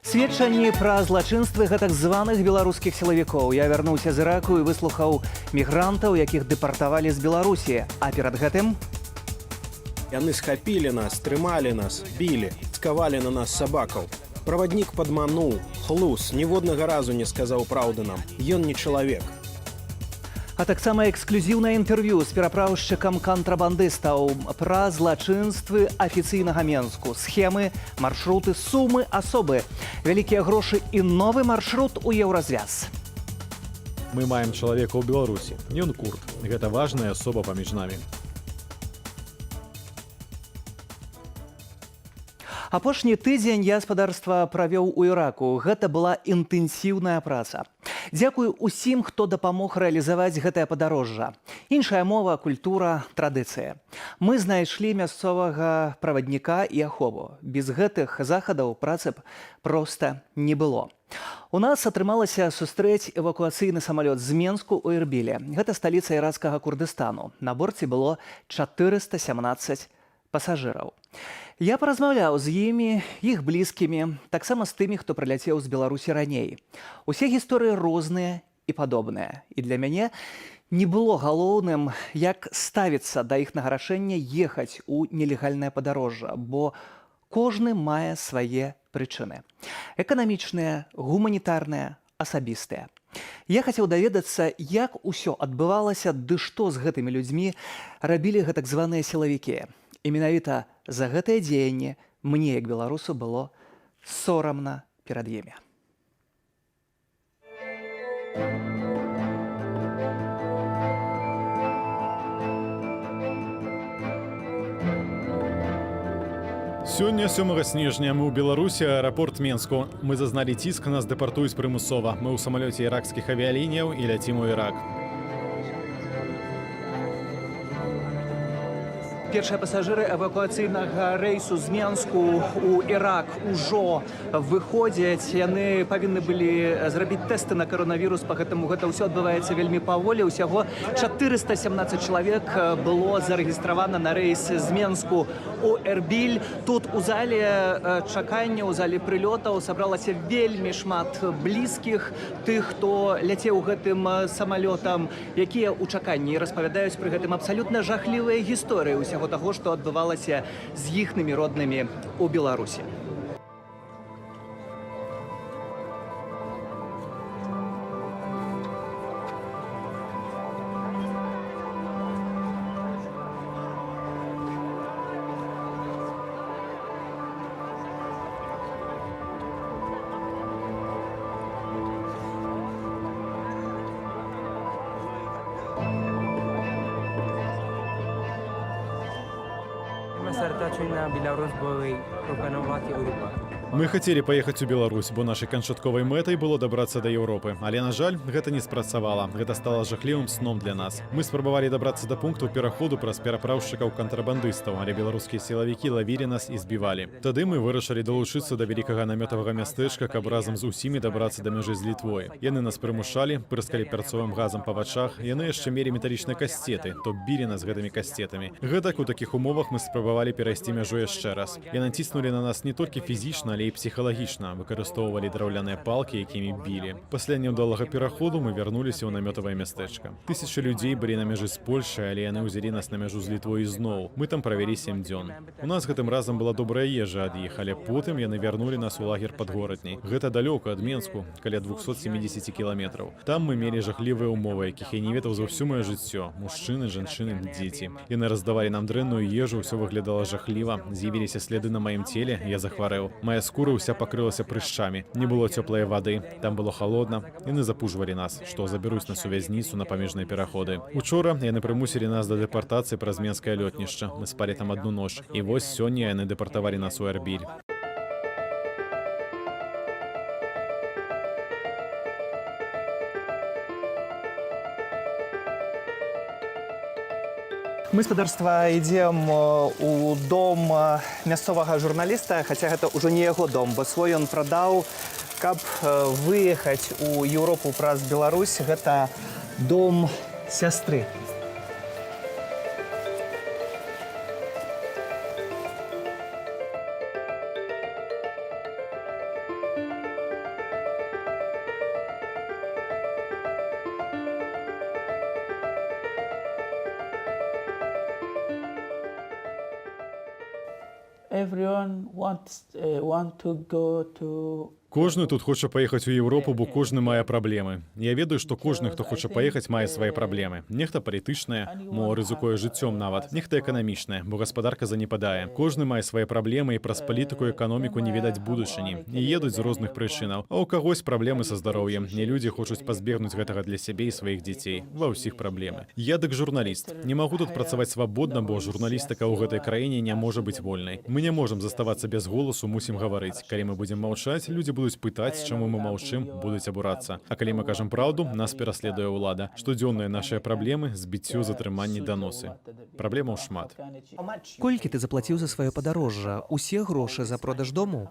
Сведчанні пра злачынствы гэтак званых беларускіх сілавікоў. Я вярнуўся з Іраку і выслухаў мігрантаў, якіх дэпартавалі з Беларусі. А перад гэтым... Яны схапілі нас, трымалі нас, білі, скавалі на нас сабакаў. Праваднік падмануў, хлус, ніводнага разу не сказаў праўды нам. Ён не чалавек. А таксама эксклюзіўнае інтэрв'ю з перапраўшчыкам-кантрабандыстаў пра злачынствы афіцыйнага Менску, схемы, маршруты, сумы, асобы, вялікія грошы і новы маршрут у еўразвяз. Мы маем чалавека ў Беларусі. Ён курд. Гэта важная асоба паміж намі. Апошні тыдзень я гаспадарства правёў у Іраку. Гэта была інтэнсіўная праца. Дзякую усім, хто дапамог рэалізаваць гэтае падарожжа. Іншая мова, культура, традыцыя. Мы знайшлі мясцовага правадніка і ахову. Без гэтых захадаў працы б проста не было. У нас атрымалася сустрэць эвакуацыйны самалёт з Менску ў Эрбіле. Гэта сталіца іракскага Курдыстану. На борце было 417 пасажыраў. Я паразмаўляў з імі, іх блізкімі, таксама з тымі, хто прыляцеў з Беларусі раней. Усе гісторыі розныя і падобныя. І для мяне не было галоўным, як ставіцца да іхнага рашэння ехаць у нелегальнае падарожжа, бо кожны мае свае прычыны. Эканамічныя, гуманітарныя, асабістыя. Я хацеў даведацца, як усё адбывалася, ды што з гэтымі людзьмі рабілі гэтак званыя сілавікі. І менавіта за гэтае дзеянне мне, як беларусу, было сорамна перад імі. Сёння 7 снежня мы ў Беларусі, аэрапорт Менску. Мы зазналі ціск, нас дэпартуюць прымусова. Мы ў самалёце іракскіх авіялініяў і ляцім у Ірак. Першыя пасажыры эвакуацыйнага рэйсу з Менску ў Ірак ужо выходзяць. Яны павінны былі зрабіць тэсты на каронавірус, пагэтаму гэта ўсё адбываецца вельмі паволі. Усяго 417 чалавек было зарэгістравана на рэйс з Менску ў Эрбіль. Тут у зале чакання, у зале прылётаў сабралася вельмі шмат блізкіх тых, хто ляцеў гэтым самалётам, якія ў чаканні распавядаюць пры гэтым абсалютна жахлівыя гісторыі ўсяго таго, што адбывалася з іхнымі роднымі ў Беларусі. Мы хацелі паехаць у Беларусь, бо нашай канчатковай мэтай было дабрацца да Еўропы. Але, на жаль, гэта не спрацавала. Гэта стала жахлівым сном для нас. Мы спрабавалі дабрацца да пункту пераходу праз перапраўшчыкаў-кантрабандыстаў, але беларускія сілавікі лавілі нас і збівалі. Тады мы вырашылі далучыцца да вялікага намётавага мястэчка, каб разам з усімі дабрацца да мяжы з Літвой. Яны нас прымушалі, прыскалі перцовым газам па вачах. Яны яшчэ мелі металічныя касцеты, то білі нас гэтымі касцетамі. Гэтак у такіх умовах мы спрабавалі перайсці мяжу яшчэ раз. Яны ціснулі на нас не толькі фізічна, але але і псіхалагічна, выкарыстоўвалі драўляныя палкі, якімі білі. Пасля няўдалага пераходу мы вярнуліся ў намётавае мястэчка. Тысячы людзей былі на мяжы з Польшай, але яны ўзялі нас на мяжу з Літвой ізноў. Мы там правялі 7 дзён. У нас гэтым разам была добрая ежа ад іх, але потым яны вярнулі нас у лагер падгорадняй. Гэта далёка ад Менску, каля 270 кіламетраў. Там мы мелі жахлівыя ўмовы, якіх я не ведаў за ўсё маё жыццё. Мужчыны, жанчыны, дзеці. Яны раздавалі нам дрэнную ежу, ўсё выглядала жахліва. З'явіліся следы на маім целе, я захварэў. Мая скура ўся пакрылася прышчамі. Не было цёплай вады, там было халодна. Яны запужвалі нас, што забяруць нас у вязніцу на памежныя пераходы. Учора яны прымусілі нас да дэпартацыі праз Менскае лётнішча. Мы спалі там одну ноч. І вось сёння яны дэпартавалі нас у Эрбіль. Мы спадарства ідзем у дом мясцовага журналіста, хаця гэта ўжо не яго дом, бо свой ён прадаў, каб выехаць у Еўропу праз Беларусь. Гэта дом сястры. Everyone want to go to Кожны тут хоча паехаць у Еўропу, бо кожны мае праблемы. Я ведаю, што кожны, хто хоча паехаць, мае свае праблемы. Нехта палітычныя, мо рызыкуе жыццём нават. Нехта эканамічныя, бо гаспадарка занепадае. Кожны мае свае праблемы і праз палітыку і эканоміку не відаць будучыні. І едуць з розных прычынаў. А ў кагось праблемы са здароўем. Не людзі хочуць пазбегнуць гэтага для сябе і сваіх дзяцей. Ва ўсіх праблемы. Я дык журналіст. Не магу тут працаваць свабодна, бо журналістыка ў гэтай краіне не можа быць вольнай. Мы не можам заставацца без голасу, мусім гаварыць. Калі мы будзем маўчаць, людзі будуць пытаць, чаму мы маўчым, будуць абурацца. А калі мы кажам праўду, нас пераследуе ўлада. Штодзённыя нашыя праблемы, збіццё, затрыманні, даносы. Праблемаў шмат. Колькі ты заплаціў за сваё падарожжа? Усе грошы за продаж дому?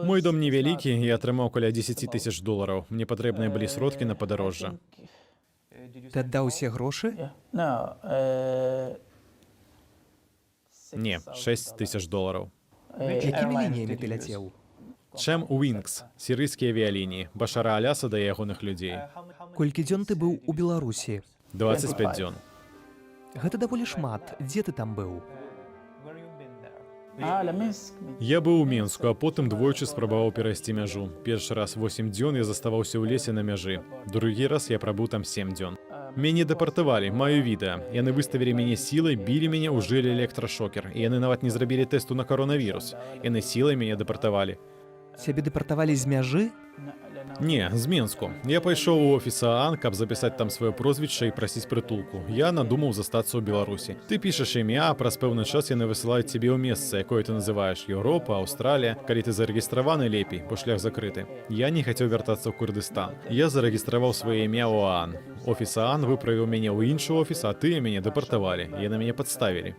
Мой дом невялікі, я атрымаў каля 10 тысяч долараў. Мне патрэбныя былі сродкі на падарожжа. Ты аддаў усе грошы? Не, 6 тысяч долараў. Якімі лініямі ты ляцеў? Чэм Уінкс, сірыйскія авіялініі, Башара Алясада і ягоных людзей. Колькі дзён ты быў у Беларусі? 25 дзён. Гэта даволі шмат. Дзе ты там быў? Я быў у Менску, а потым двойчы спрабаваў перайсці мяжу. Першы раз 8 дзён я заставаўся ў лесе на мяжы. Другі раз я прабыў там 7 дзён. Мяне дэпартавалі, маю відэа. Яны выставілі мяне сілай, білі мяне, ужылі электрашокер. І яны нават не зрабілі тэсту на каронавірус. Яны сілай мяне дэпартавалі. Цябе дэпартавалі з мяжы? Не, з Менску. Я пайшоў у офіс ААН, каб запісаць там сваё прозвішча і прасіць прытулку. Я надумаў застацца ў Беларусі. Ты пішаш імя, а праз пэўны час яны высылаюць цябе ў месца, якое ты называеш Еўропа, Аўстралія. Калі ты зарэгістраваны, лепей, бо шлях закрыты. Я не хацеў вяртацца ў Курдыстан. Я зарэгістраваў сваё імя ў ААН. Офіс ААН выправіў мяне ў іншы офіс, а тыя мяне дэпартавалі. Яны мяне падставілі.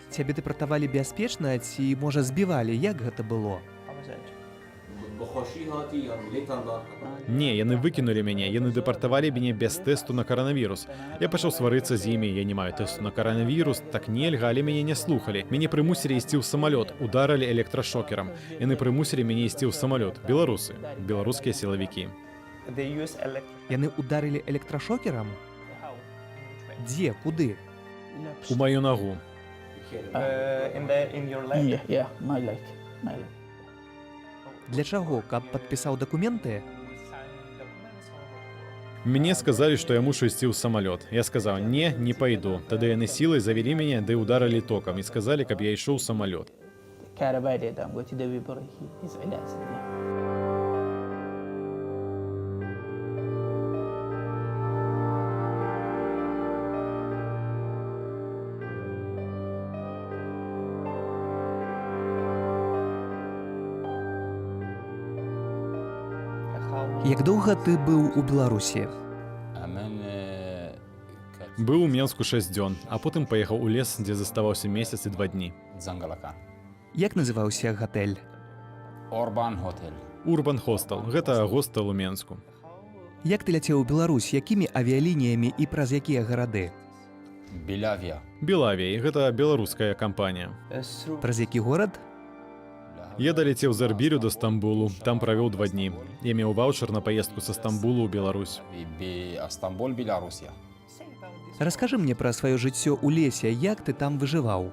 Цябе дэпартавалі бяспечна ці, можа, збівалі? Як гэта было? Не, яны выкінулі мяне, яны дэпартавалі мяне без тэсту на каранавірус. Я пачаў сварыцца з імі, я не маю тэсту на каранавірус, так нельга, але мяне не слухалі. Мяне прымусілі ісці ў самалёт, ударылі электрашокерам. Яны прымусілі мяне ісці ў самалёт. Беларусы, беларускія сілавікі. Яны ударылі электрашокерам? Дзе, куды? У маю нагу. Для чаго? Каб падпісаў дакументы? Мне сказалі, што я мушу ісці ў самалёт. Я сказаў: не, не пайду. Тады яны сілай завялі мяне, ды ударылі токам і сказалі, каб я ішоў у самалёт. Як доўга ты быў у Беларусі? Быў у Менску 6 дзён, а потым паехаў у лес, дзе заставаўся месяц і 2 дні. Як называўся гатэль? Урбан Хостел. Гэта гостел у Менску. Як ты ляцеў у Беларусь? Якімі авіялініямі і праз якія гарады? Белавія, гэта беларуская кампанія. Праз які горад? Я далецеў з Арбірю до Стамбулу, там правёў 2 дні. Я меў ваўчар на паездку са Стамбулу ў Беларусь. Раскажы мне пра сваё жыццё ў лесе, як ты там выжываў?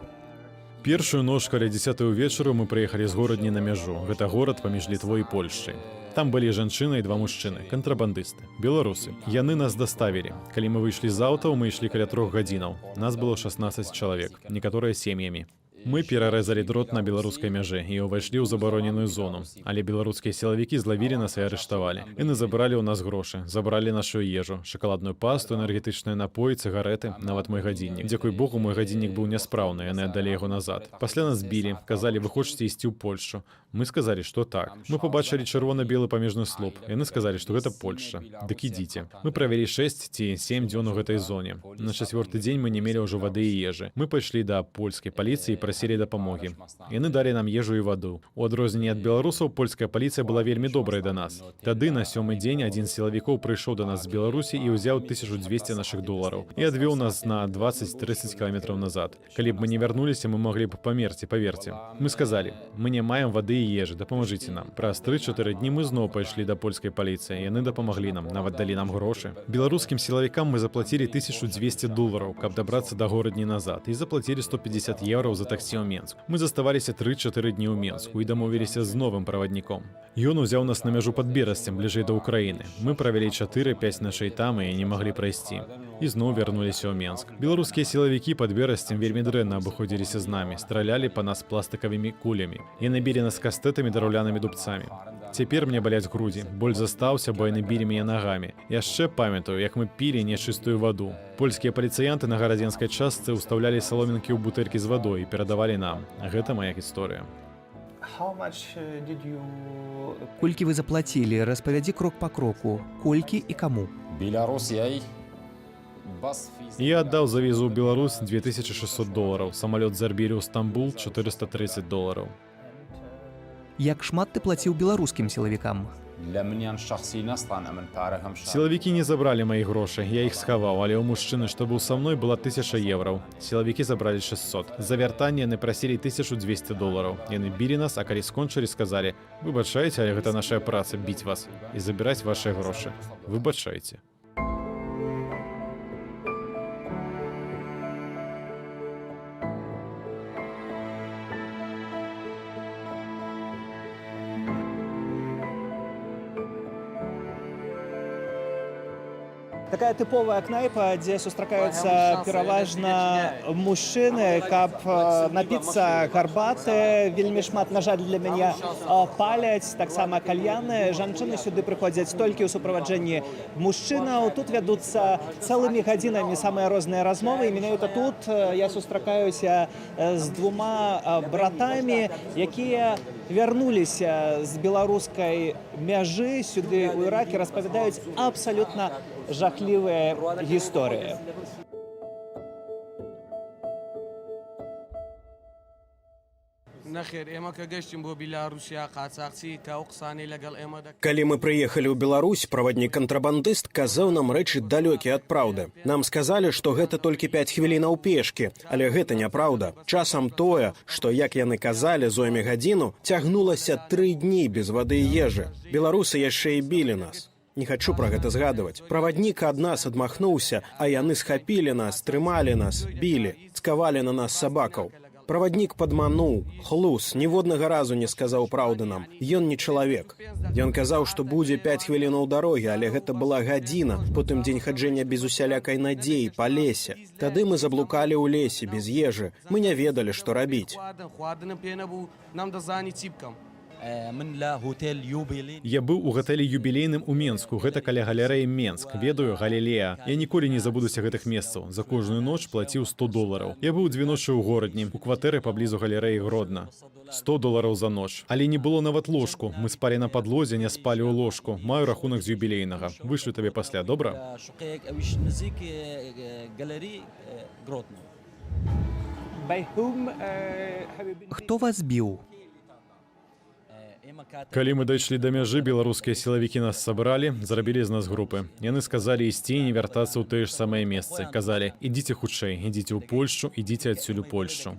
Першую ноч каля 10 вечару мы прыехалі з горадні на мяжу. Гэта горад паміж Літвой і Польшчай. Там былі жанчына і 2 мужчыны, кантрабандысты, беларусы. Яны нас даставілі. Калі мы выйшлі з аўтаў, мы ішлі каля 3 гадзінаў. Нас было 16 чалавек, некаторыя сем'ямі. Мы перарэзалі дрот на беларускай мяжы і ўвайшлі ў забароненую зону. Але беларускія сілавікі злавілі нас і арыштавалі. Яны забралі ў нас грошы, забралі нашу ежу, шакаладную пасту, энергетычныя напоі, цыгарэты, нават мой гадзіннік. Дзякуй Богу, мой гадзіннік быў няспраўны, яны аддалі яго назад. Пасля нас білі, казалі, вы хочаце ісці ў Польшчу. Мы сказалі, што так. Мы побачылі чырвона-белы памежны слуп. Яны сказалі, што гэта Польшча. Дык ідзіце. Мы правялі 6 ці 7 дзён у гэтай зоне. На 4-й дзень мы не мелі ўжо вады і ежы. Мы пайшлі да польскай паліцыі і прасілі дапамогі. Яны далі нам ежу і ваду. У адрозненне ад беларусаў, польская паліцыя была вельмі добрая да нас. Тады на 7-й дзень адзін з сілавікоў прыйшоў да нас з Беларусі і ўзяў 1200 нашых долараў і адвёў нас на 20-30 кіламетраў назад. Калі б мы не вярнуліся, мы маглі б памерці, паверце. Мы сказалі, мы не маем вады і ежы, дапамажыце нам. Праз 3-4 дні мы зноў пайшлі да польскай паліцыі. Яны дапамаглі нам, нават далі нам грошы. Беларускім сілавікам мы заплацілі 1200 долараў, каб дабрацца да горадні назад, і заплацілі 150 еўраў за таксі ў Менск. Мы заставаліся 3-4 дні ў Менску і дамовіліся з новым правадніком. Ён узяў нас на мяжу пад Берасцем, бліжэй да Ўкраіны. Мы правялі 4-5 нашай там і не маглі прайсці. І зноў вярнуліся ў Менск. Беларускія сілавікі пад Берасцем вельмі дрэнна абыходзіліся з намі, стралялі па нас пластыкавымі кулямі. Яны білі нас кастэтамі, драўлянымі дубцамі. Цяпер мне баляць грудзі. Боль застаўся, бо яны білі мяне нагамі. Яшчэ памятаю, як мы пілі нечыстую ваду. Польскія паліцыянты на гарадзенскай частцы ўстаўлялі саломінкі ў бутэлькі з вадой і перадавалі нам. Гэта моя гісторыя. Колькі вы заплацілі? Распавядзі крок па кроку. Колькі і каму? Я аддаў за візу ў Беларусь 2600 долараў. Самалёт з Арбірю ў Стамбул 430 долараў. Як шмат ты плаціў беларускім сілавікам? Сілавікі не забралі маіх грошай, я іх схаваў, але ў мужчыны, што быў са мной, была 1000 еўраў. Сілавікі забралі 600. За вяртанне яны прасілі 1200 долараў. Яны білі нас, а калі скончылі, сказалі: «Выбачайце, але гэта наша праца біць вас і забіраць вашыя грошы. Выбачайце». Такая тыповая кнайпа, дзе сустракаюцца пераважна мужчыны, каб напіцца гарбаты. Вельмі шмат, на жаль, для мяне паляць, таксама кальяны. Жанчыны сюды прыходзяць толькі ў суправаджэнні мужчынаў. Тут вядуцца цэлымі гадзінамі самыя розныя размовы. І менавіта тут я сустракаюся з 2 братамі, якія вярнуліся з беларускай мяжы сюды ў Ірак і распавядаюць абсалютна жахлівыя гісторыі. Калі мы прыехалі ў Беларусь, праваднік-кантрабандыст казаў нам рэчы далёкія ад праўды. Нам сказалі, што гэта толькі 5 хвілінаў пешкі, але гэта няпраўда. Часам тое, што, як яны казалі, зойме гадзіну, цягнулася 3 дні без вады і ежы. Беларусы яшчэ і білі нас. Не хачу пра гэта згадваць. Праваднік ад нас адмахнуўся, а яны схапілі нас, трымалі нас, білі, цкавалі на нас сабакаў. Праваднік падмануў, хлус, ніводнага разу не сказаў праўды нам. Ён не чалавек. Ён казаў, што будзе 5 хвілінаў дарогі, але гэта была гадзіна, потым дзень хаджэння без усялякай надзеі па лесе. Тады мы заблукалі ў лесе без ежы. Мы не ведалі, што рабіць. Я быў у гатэлі юбілейным у Менску, гэта каля галерэі Менск. Ведаю, Галілея. Я ніколі не забудуся гэтых месцаў. За кожную ноч плаціў 100 долараў. Я быў 2 ночы ў горадні, у кватэры паблізу галерэі Гродна. 100 долараў за ноч. Але не было нават ложку. Мы спалі на падлозе, не спалі ў ложку. Маю рахунак з юбілейнага. Вышлю табе пасля, добра? Хто вас біў? Калі мы дайшлі да мяжы, беларускія сілавікі нас сабралі, зрабілі з нас групы. Яны сказалі ісці і не вяртацца ў тыя ж самыя месцы. Казалі: ідзіце хутчэй, ідзіце ў Польшчу, ідзіце адсюль у Польшчу.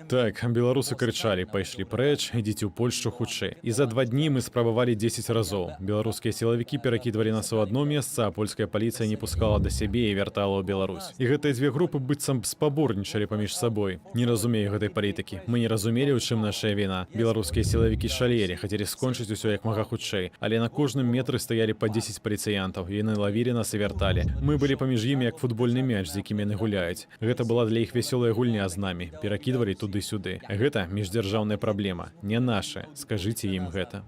Так, беларусы крычалі: пайшлі прэч, ідзіце ў Польшчу хутчэй. І за 2 дні мы спрабавалі 10 разоў. Беларускія сілавікі перакідвалі нас у адно месца, а польская паліцыя не пускала да сябе і вяртала ў Беларусь. І гэтыя дзве групы быццам спаборнічалі паміж сабой. Не разумею гэтай палітыкі. Мы не разумелі, у чым нашая віна. Беларускія сілавікі шалелі, хацелі скончыць усё як мага хутчэй. Але на кожным метры стаялі па 10 паліцыянтаў. Яны лавілі нас і вярталі. Мы былі паміж імі як футбольны мяч, з якім яны гуляюць. Гэта была для іх вясёлая гульня з намі. Перакідвалі туды-сюды. Гэта міждзяржаўная праблема, не наша. Скажыце ім гэта.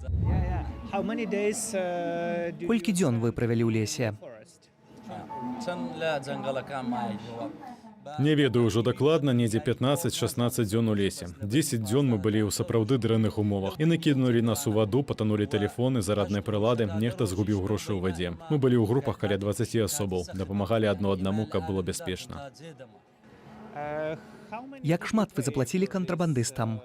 Колькі дзён вы правялі ў лесе? Не ведаю ўжо дакладна, недзе 15-16 дзён у лесе. 10 дзён мы былі ў сапраўды дрэнных умовах. Яны кінулі нас у ваду, патанулі тэлефоны, зарадныя прылады, нехта згубіў грошы ў вадзе. Мы былі ў групах каля 20 асобаў, дапамагалі адно аднаму, каб было бяспечна. Як шмат вы заплацілі кантрабандыстам?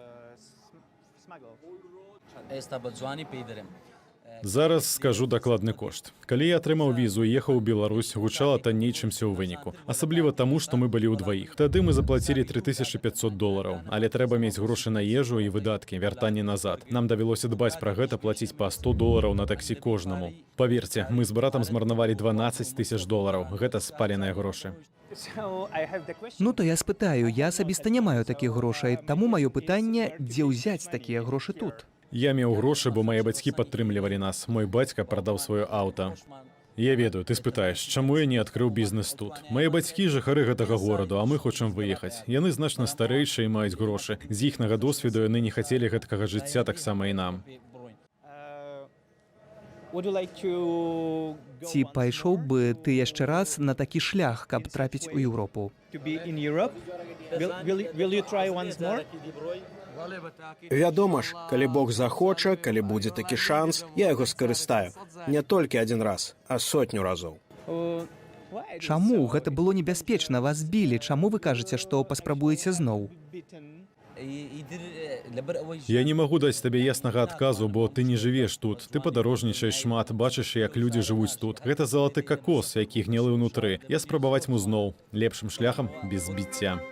Зараз скажу дакладны кошт. Калі я атрымаў візу і ехаў у Беларусь, гучала танней, чымся ў выніку. Асабліва таму, што мы былі ўдваіх. Тады мы заплацілі $3500, але трэба мець грошы на ежу і выдаткі, вяртанне назад. Нам давялося дбаць пра гэта, плаціць па $100 на таксі кожнаму. Паверце, мы з братам змарнавалі $12 000. Гэта спаленыя грошы. Ну то я спытаю, я асабіста не маю такіх грошай, таму маё пытанне, дзе ўзяць такія грошы тут? Я меў грошы, бо мае бацькі падтрымлівалі нас. Мой бацька прадаў сваё аўта. Я ведаю, ты спытаеш, чаму я не адкрыў бізнес тут? Мае бацькі жыхары гэтага гораду, а мы хочам выехаць. Яны значна старэйшыя і маюць грошы. З іхнага досведу яны не хацелі гэткага жыцця таксама і нам. Ці пайшоў бы ты яшчэ раз на такі шлях, каб трапіць у Еўропу? Вядома ж, калі Бог захоча, калі будзе такі шанс, я яго скарыстаю. Не толькі 1 раз, а 100 разоў. Чаму гэта было небяспечна? Вас білі? Чаму вы кажаце, што паспрабуеце зноў? Я не магу даць табе яснага адказу, бо ты не жывеш тут. Ты падарожнічаеш шмат, бачыш, як людзі жывуць тут. Гэта залаты какос, які гнілы ўнутры. Я спрабаваць му зноў, лепшым шляхам без збіцця.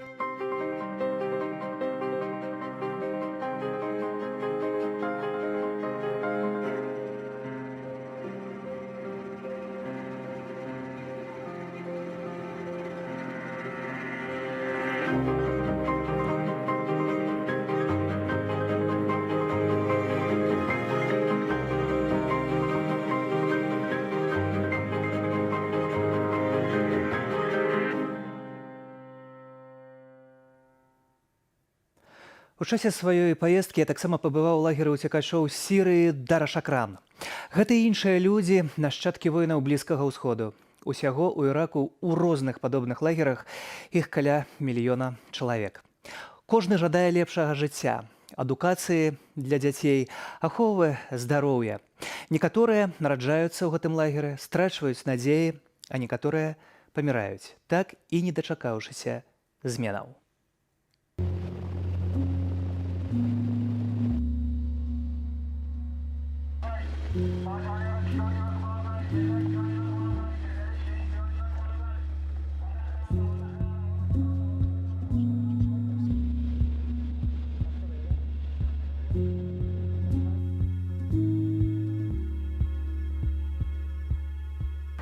У часе сваёй паездкі я таксама пабываў у лагеры ўцякачоў з Сірыі Дара-Шакран. Гэта і іншыя людзі, нашчадкі воінаў Блізкага ўсходу. Усяго ў Іраку ў розных падобных лагерах іх каля 1 мільёна чалавек. Кожны жадае лепшага жыцця, адукацыі для дзяцей, аховы здароўя. Некаторыя нараджаюцца ў гэтым лагеры, страчваюць надзеі, а некаторыя паміраюць, так і не дачакаўшыся зменаў.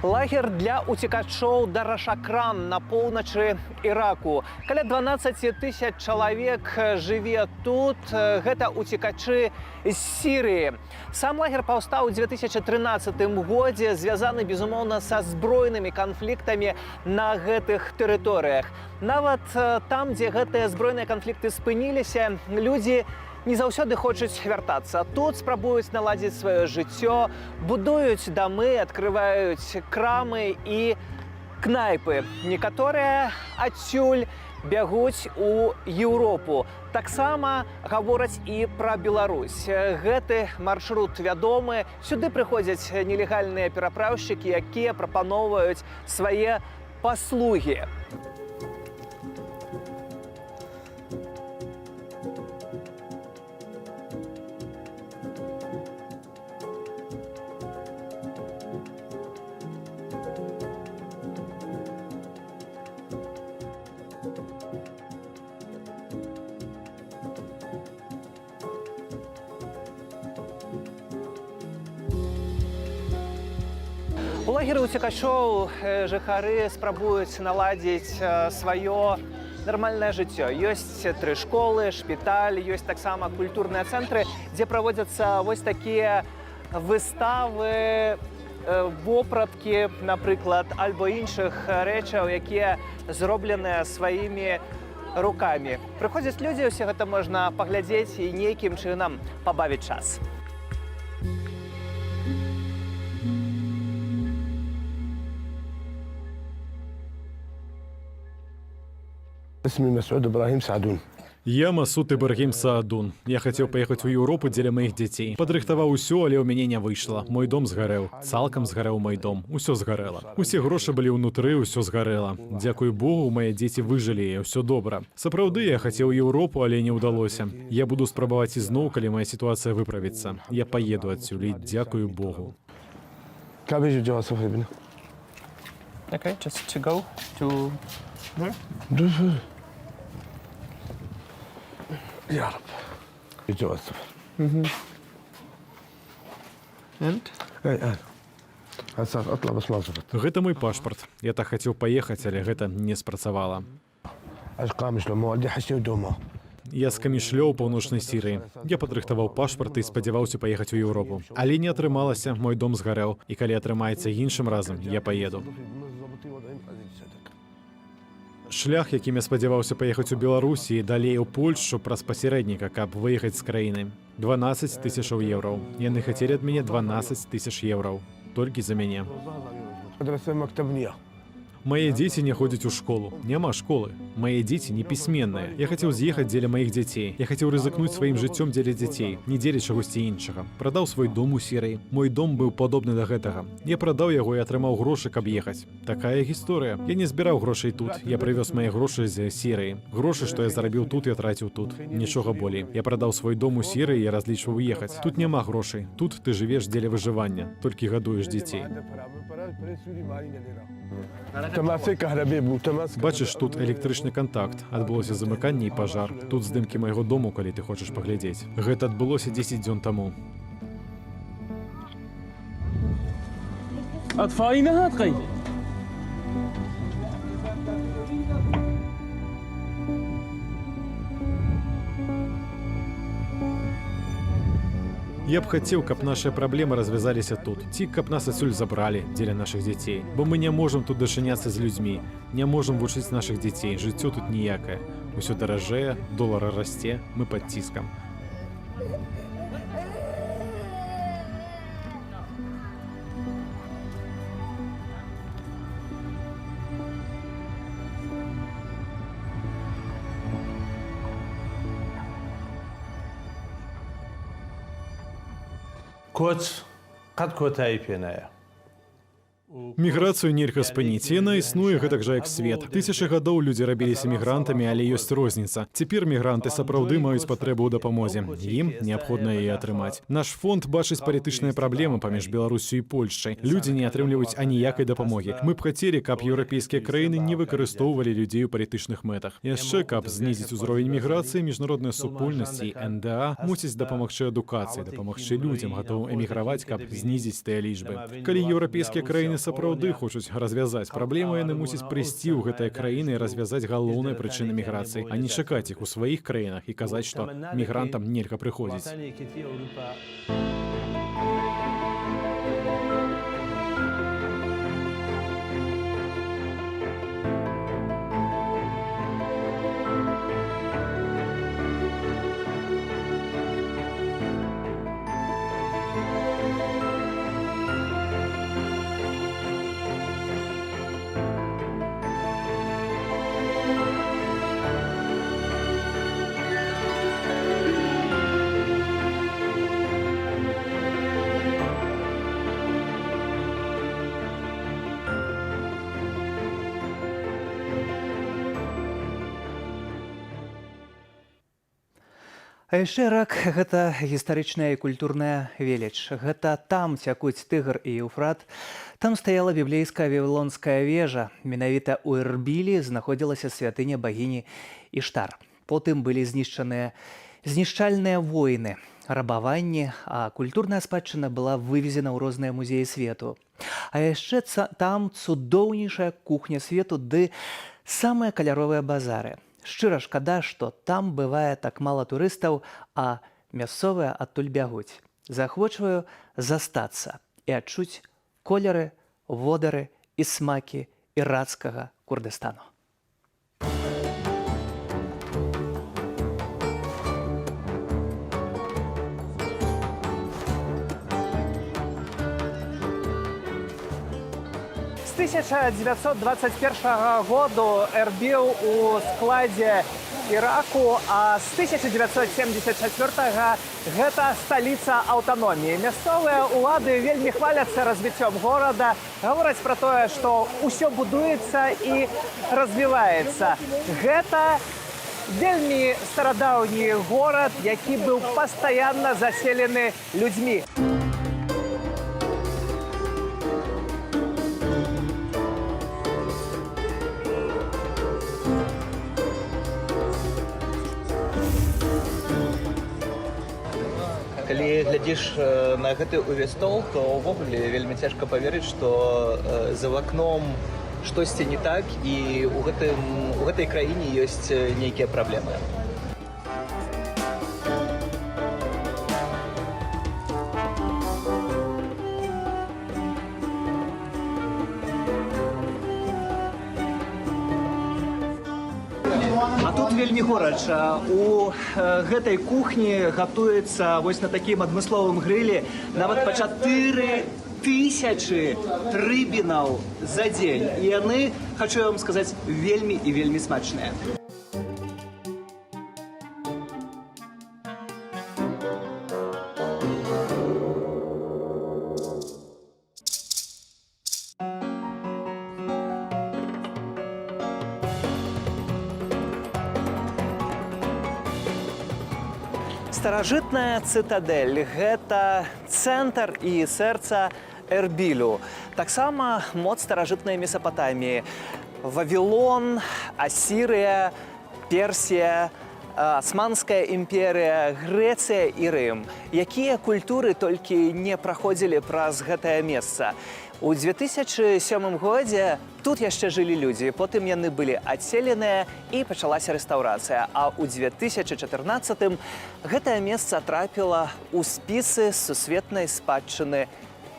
Лагер для уцекачоў Дара-Шакран на поўначы Іраку. Каля 12 000 чалавек жыве тут. Гэта уцекачы з Сірыі. Сам лагер паўстаў у 2013 годзе, звязаны, безумоўна, са збройнымі канфліктамі на гэтых тэрыторыях. Нават там, дзе гэтыя збройныя канфлікты спыніліся, людзі не заўсёды хочуць вяртацца. Тут спрабуюць наладзіць сваё жыццё, будуюць дамы, адкрываюць крамы і кнайпы. Некаторыя адсюль бягуць у Еўропу. Таксама гавораць і пра Беларусь. Гэты маршрут вядомы. Сюды прыходзяць нелегальныя перапраўшчыкі, якія прапаноўваюць свае паслугі. лагеры ўцекачоў жыхары спрабуюць наладзіць сваё нармальнае жыццё. Ёсць 3 школы, шпіталь, ёсць таксама культурныя цэнтры, дзе праводзяцца вось такія выставы, вопраткі, напрыклад, альбо іншых рэчаў, якія зробленыя сваімі рукамі. Прыходзяць людзі, ўсе гэта можна паглядзець і нейкім чынам пабавіць час. اسمي مسعود إبراهيم سعدون. Я Масуд Ибрагим Саадун. Я хотел поехать у Европу дзеля моих детей. Падрыхтаваў усё, але ў мяне не выйшла. Мой дом згарэў. Цалкам згарэў мой дом. Усё згарэла. Усе грошы былі ўнутры, усё згарэла. Дзякуй Богу, мае дзеці выжылі, і ўсё добра. Сапраўды, я хацеў Европу, але не ўдалося. Я буду спрабаваць ізноў, калі моя сітуацыя выправіцца. Я поеду адсюль, і дзякую Богу. Okay, just to go to where? يا رب جواز سفر. And? هسا اطلع بس ما زفت. Гэта мой пашпарт. Я так хацеў паехаць, але гэта не спрацавала. اش قامش لو مودي حشي дома. Я з Камішлё ў паўночнай Сірыі. Я падрыхтаваў пашпарт і спадзяваўся паехаць у Еўропу. Але не атрымалася, мой дом згарэў. І калі атрымаецца іншым разам, я паеду. Шлях, якім я спадзяваўся паехаць у Беларусі і далей у Польшчу праз пасярэдніка, каб выехаць з краіны. 12 тысячаў еўраў. Яны хацелі ад мяне 12 тысяч еўраў. Толькі за мяне. Мае дзеці не ходзяць у школу. Няма школы. Мае дзеці непісьменныя. Я хацеў з'ехаць дзеля маіх дзяцей. Я хацеў рызыкнуць сваім жыццём дзеля дзяцей, не дзеля чагосьці іншага. Прадаў свой дом у Сірыі. Мой дом быў падобны да гэтага. Я прадаў яго і атрымаў грошы, каб ехаць. Такая гісторыя. Я не збіраў грошай тут. Я прывёз мае грошы з Сірыі. Грошы, што я зарабіў тут, я траціў тут. Нічога болей. Я прадаў свой дом у Сірыі і разлічваў ехаць. Тут няма грошай. Тут ты жывеш дзеля выжывання. Толькі гадуеш дзяцей. Бачыш, тут электрычны кантакт, адбылося замыканне і пажар. Тут здымкі майго дому, калі ты хочаш паглядзець. Гэта адбылося 10 дзён таму. Я б хацеў, каб нашыя праблемы развязаліся тут. Ці каб нас адсюль забралі дзеля нашых дзяцей. Бо мы не можам тут дачыняцца з людзьмі. Не можам вучыць нашых дзяцей. Жыццё тут ніякае. Усё даражэе, долар расце, мы пад ціскам. كوتس قد كوتاي بينايا. Міграцыю нельга спыніць, яна існуе гэтак жа як свет. Тысячы гадоў людзі рабіліся мігрантамі, але ёсць розніца. Цяпер мігранты сапраўды маюць патрэбу ў дапамозе. Ім неабходна яе атрымаць. Наш фонд бачыць палітычныя праблемы паміж Беларусю і Польшчай. Людзі не атрымліваюць аніякай дапамогі. Мы б хацелі, каб еўрапейскія краіны не выкарыстоўвалі людзей у палітычных мэтах. Яшчэ, каб знізіць узровень міграцыі, міжнародная супольнасць і НДА мусіць дапамагчы адукацыі, дапамагчы людзям, гатовым эміграваць, каб знізіць тыя лічбы. Калі еўрапейскія краіны сапраўды хочуць развязаць праблему, яны мусяць прыйсці ў гэтыя краіны і развязаць галоўныя прычыны міграцыі, а не чакаць іх у сваіх краінах і казаць, што мігрантам нельга прыходзіць. А яшчэ рак – гэта гістарычная і культурная веліч. Гэта там цякуць Тыгр і Еўфрат. Там стаяла біблейская вавілонская вежа. Менавіта ў Эрбілі знаходзілася святыня багіні Іштар. Потым былі знішчальныя войны. рабаванні, а культурная спадчына была вывезена ў розныя музеі свету. А яшчэ там цудоўнейшая кухня свету ды самыя каляровыя базары. Шчыра шкада, што там бывае так мала турыстаў, а мясцовыя адтуль бягуць. Заахвочваю застацца і адчуць колеры, водары і смакі іракскага Курдыстану. З 1921 году Эрбіл у складзе Іраку, а з 1974 гэта сталіца аўтаноміі. Мясцовыя ўлады вельмі хваляцца развіццём горада, гавораць пра тое, што ўсё будуецца і развіваецца. Гэта вельмі старадаўні горад, які быў пастаянна заселены людзьмі. Калі глядзіш на гэты ўвесь стол, то ўвогуле вельмі цяжка паверыць, што за вакном штосьці не так і ў гэтай краіне ёсць нейкія праблемы. А тут вельмі горача. У гэтай кухні гатуецца вось на такім адмысловым грылі нават па 4000 рыбінаў за дзень. І яны, хачу я вам сказаць, вельмі і вельмі смачныя. Старажытная цытадэль – гэта цэнтр і сэрца Эрбілю. Таксама моц старажытнай Месапатаміі. Вавілон, Асірыя, Персія, Асманская імперія, Грэцыя і Рым. Якія культуры толькі не праходзілі праз гэтае месца. У 2007 годзе тут яшчэ жылі людзі, потым яны былі адселеныя і пачалася рэстаўрацыя. А ў 2014 гэтае месца трапіла ў спісы сусветнай спадчыны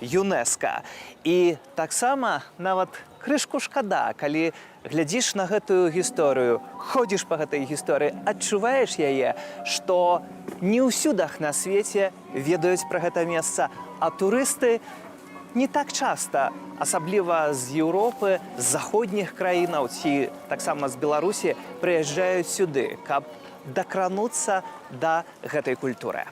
ЮНЕСКО. І таксама нават крышку шкада, калі глядзіш на гэтую гісторыю, ходзіш па гэтай гісторыі, адчуваеш яе, што не ўсюдах на свеце ведаюць пра гэта месца, а турысты не так часта, асабліва з Еўропы, з заходніх краінаў ці таксама з Беларусі, прыязджаюць сюды, каб дакрануцца да гэтай культуры.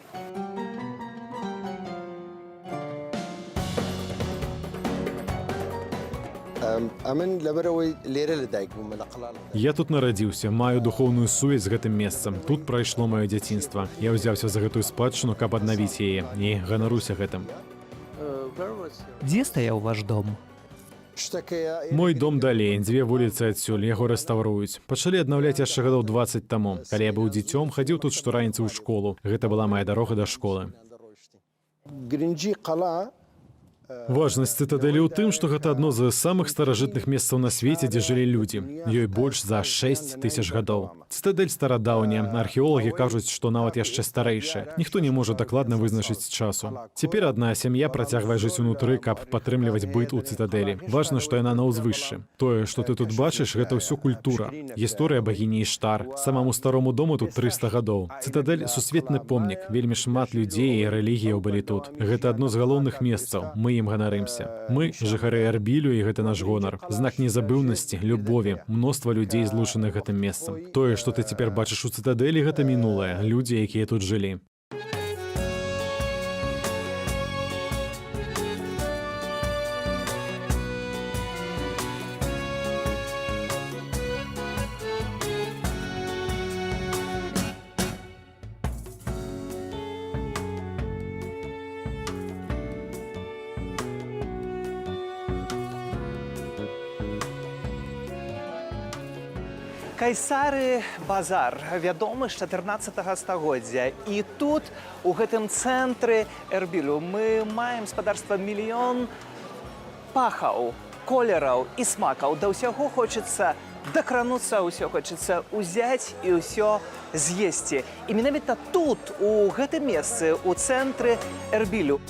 Я тут нарадзіўся, маю духоўную сувязь з гэтым месцам. Тут прайшло маё дзяцінства. Я ўзяўся за гэтую спадчыну, каб аднавіць яе, і ганаруся гэтым. Дзе стаяў ваш дом? Мой дом далей, 2 вуліцы адсюль, яго рэстаўруюць. Пачалі аднаўляць яшчэ гадоў 20 таму. Калі я быў дзіцём, хадзіў тут штораніцы ў школу. Гэта была моя дарога да школы. Важнасць цытадэлі ў тым, што гэта адно з самых старажытных месцаў на свеце, дзе жылі людзі. Ёй больш за 6000 гадоў. Цытадэль старадаўняя. Археолагі кажуць, што нават яшчэ старэйшая. Ніхто не можа дакладна вызначыць часу. Цяпер адна сям'я працягвае жыць унутры, каб падтрымліваць быт у цытадэлі. Важна, што яна на ўзвышшы. Тое, што ты тут бачыш, гэта ўсё культура. Гісторыя багіні Іштар. Самаму старому дому тут 300 гадоў. Цытадэль — сусветны помнік. Вельмі шмат людзей і рэлігіяў былі тут. Гэта адно з галоўных месцаў. Мы ім ганарымся. Мы жыхары Эрбілю, і гэта наш гонар. Знак незабыўнасці, любові, мноства людзей злучаных гэтым месцам. Тое, што ты цяпер бачыш у цытадэлі, гэта мінулае, людзі, якія тут жылі. Кайсары базар вядомы з 14 стагоддзя. І тут, у гэтым цэнтры Эрбілю, мы маем спадарства мільён пахаў, колераў і смакаў. Да ўсяго хочацца дакрануцца, ўсё хочацца ўзяць і ўсё з'есці. І менавіта тут, у гэтым месцы, у цэнтры Эрбілю.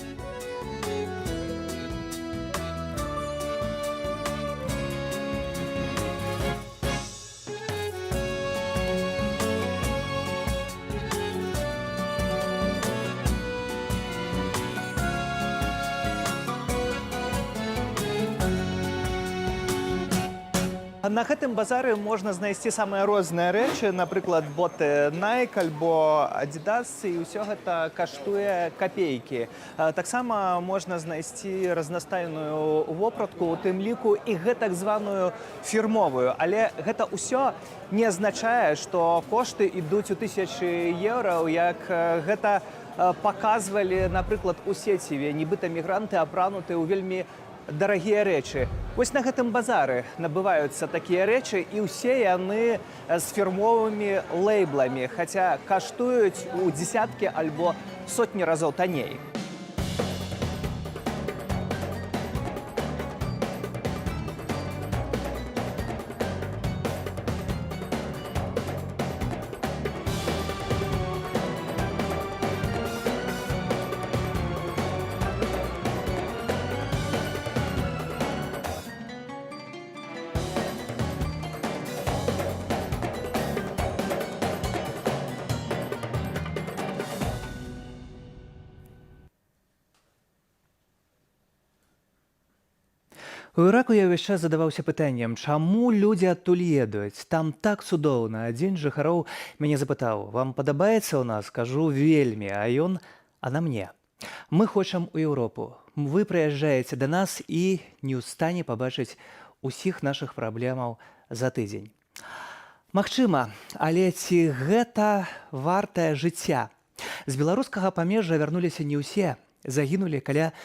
На гэтым базары можна знайсці самыя розныя рэчы, напрыклад, боты Nike альбо Adidas, і ўсё гэта каштуе капейкі. Таксама можна знайсці разнастайную вопратку, у тым ліку і гэтак званую фірмовую. Але гэта ўсё не азначае, што кошты ідуць у тысячы еўраў, як гэта паказвалі, напрыклад, у сеціве. Нібыта мігранты апрануты ў вельмі дарагія рэчы. Вось на гэтым базары набываюцца такія рэчы, і ўсе яны з фірмовымі лейбламі, хаця каштуюць у дзесяткі альбо сотні разоў танней. У Іраку я ўвесь час задаваўся пытаннем, чаму людзі адтуль едуць? Там так цудоўна. Адзін з жыхароў мяне запытаў: «Вам падабаецца ў нас?» Кажу: «Вельмі». А ён: «А на мне. Мы хочам у Еўропу. Вы прыязджаеце да нас і не ў стане пабачыць усіх нашых праблемаў за тыдзень». Магчыма, але ці гэта вартае жыцця? З беларускага памежжа вярнуліся не ўсе. Загінулі каля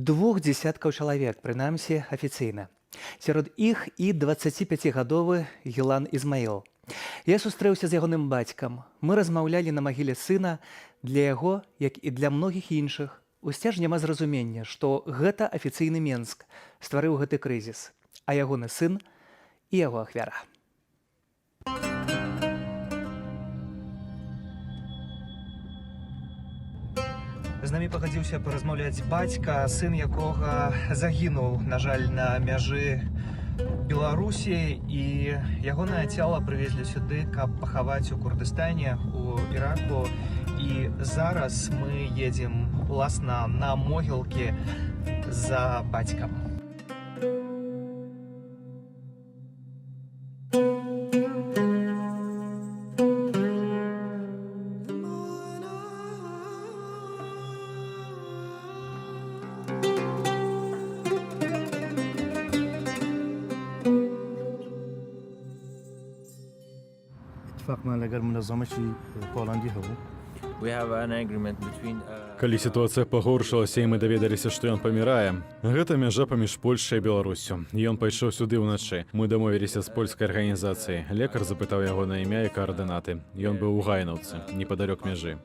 2 десяткаў чалавек, прынамсі афіцыйна. Сярод іх і 25-гадовы Гілан Ізмаіл. Я сустрэўся з ягоным бацькам. Мы размаўлялі на магіле сына. Для яго, як і для многіх іншых, усцяж няма зразумення, што гэта афіцыйны Менск стварыў гэты крызіс, а ягоны сын і яго ахвяра. З намі пагадзіўся паразмаўляць бацька, сын якога загінуў, на жаль, на мяжы Беларусі, і ягонае цела прывезлі сюды, каб пахаваць у Курдыстане, у Іраку. І зараз мы едзем, уласна, на могілкі за бацькам. Калі сітуацыя пагоршылася і мы даведаліся, што ён памірае, гэта мяжа паміж Польшчай і Беларуссю. Ён пайшоў сюды ўначы. Мы дамовіліся з польскай арганізацыяй. Лекар запытаў яго на імя і каардынаты. Ён быў у Гайнаўцы, непадалёк мяжы.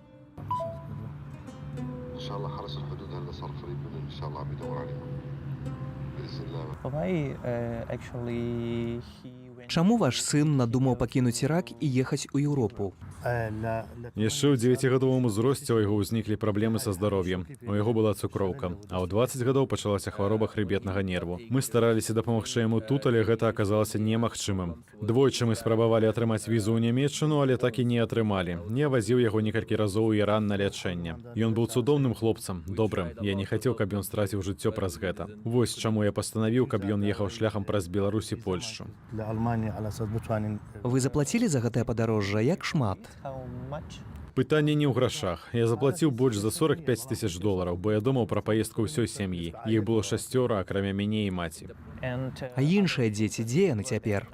Чаму ваш сын надумаў пакінуць Ірак і ехаць у Еўропу? Яшчэ ў 9гадовым узросце ў яго ўзніклі праблемы са здароўем. У яго была цукроўка, а ў 20 гадоў пачалася хвароба хрыбетнага нерву. Мы стараліся дапамагчы яму тут, але гэта аказалася немагчымым. Двойчы мы спрабавалі атрымаць візу ў Нямецчыну, але так і не атрымалі. Я вазіў яго некалькі разоў у Іран на лячэнне. Ён быў цудоўным хлопцам, добрым. Я не хацеў, каб ён страціў жыццё праз гэта. Вось чаму я пастанавіў, каб ён ехаў шляхам праз Беларусь і Польшчу. Вы заплацілі за гэтае падарожжа? Як шмат? Пытанне не ў грашах. Я заплаціў больш за 45 000 долараў, бо я думаў пра паездку ўсёй сям'і. Іх было 6, акрамя мяне і маці. А іншыя дзеці, дзе яны цяпер?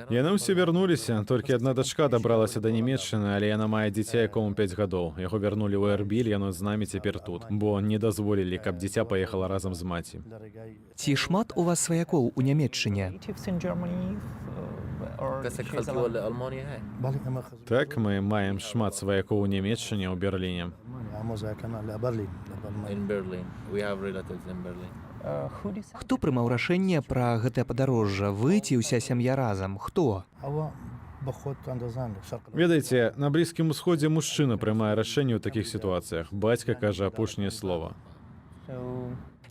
Яны ўсе вярнуліся, толькі адна дачка дабралася да Нямецчыны, але яна мае дзіця, якому 5 гадоў. Яго вярнулі ў Эрбіль, яно з намі цяпер тут, бо не дазволілі, каб дзіця паехала разам з маці. Ці шмат у вас сваякоў у Нямецчыне? Так, мы маем шмат сваякоў у Нямецчыне, у Берліне. Хто прымаў рашэнне пра гэтае падарожжа? Вы ці ўся сям'я разам? Хто? Ведаеце, на Блізкім Усходзе мужчына прымае рашэнне ў такіх сітуацыях. Бацька кажа апошняе слова.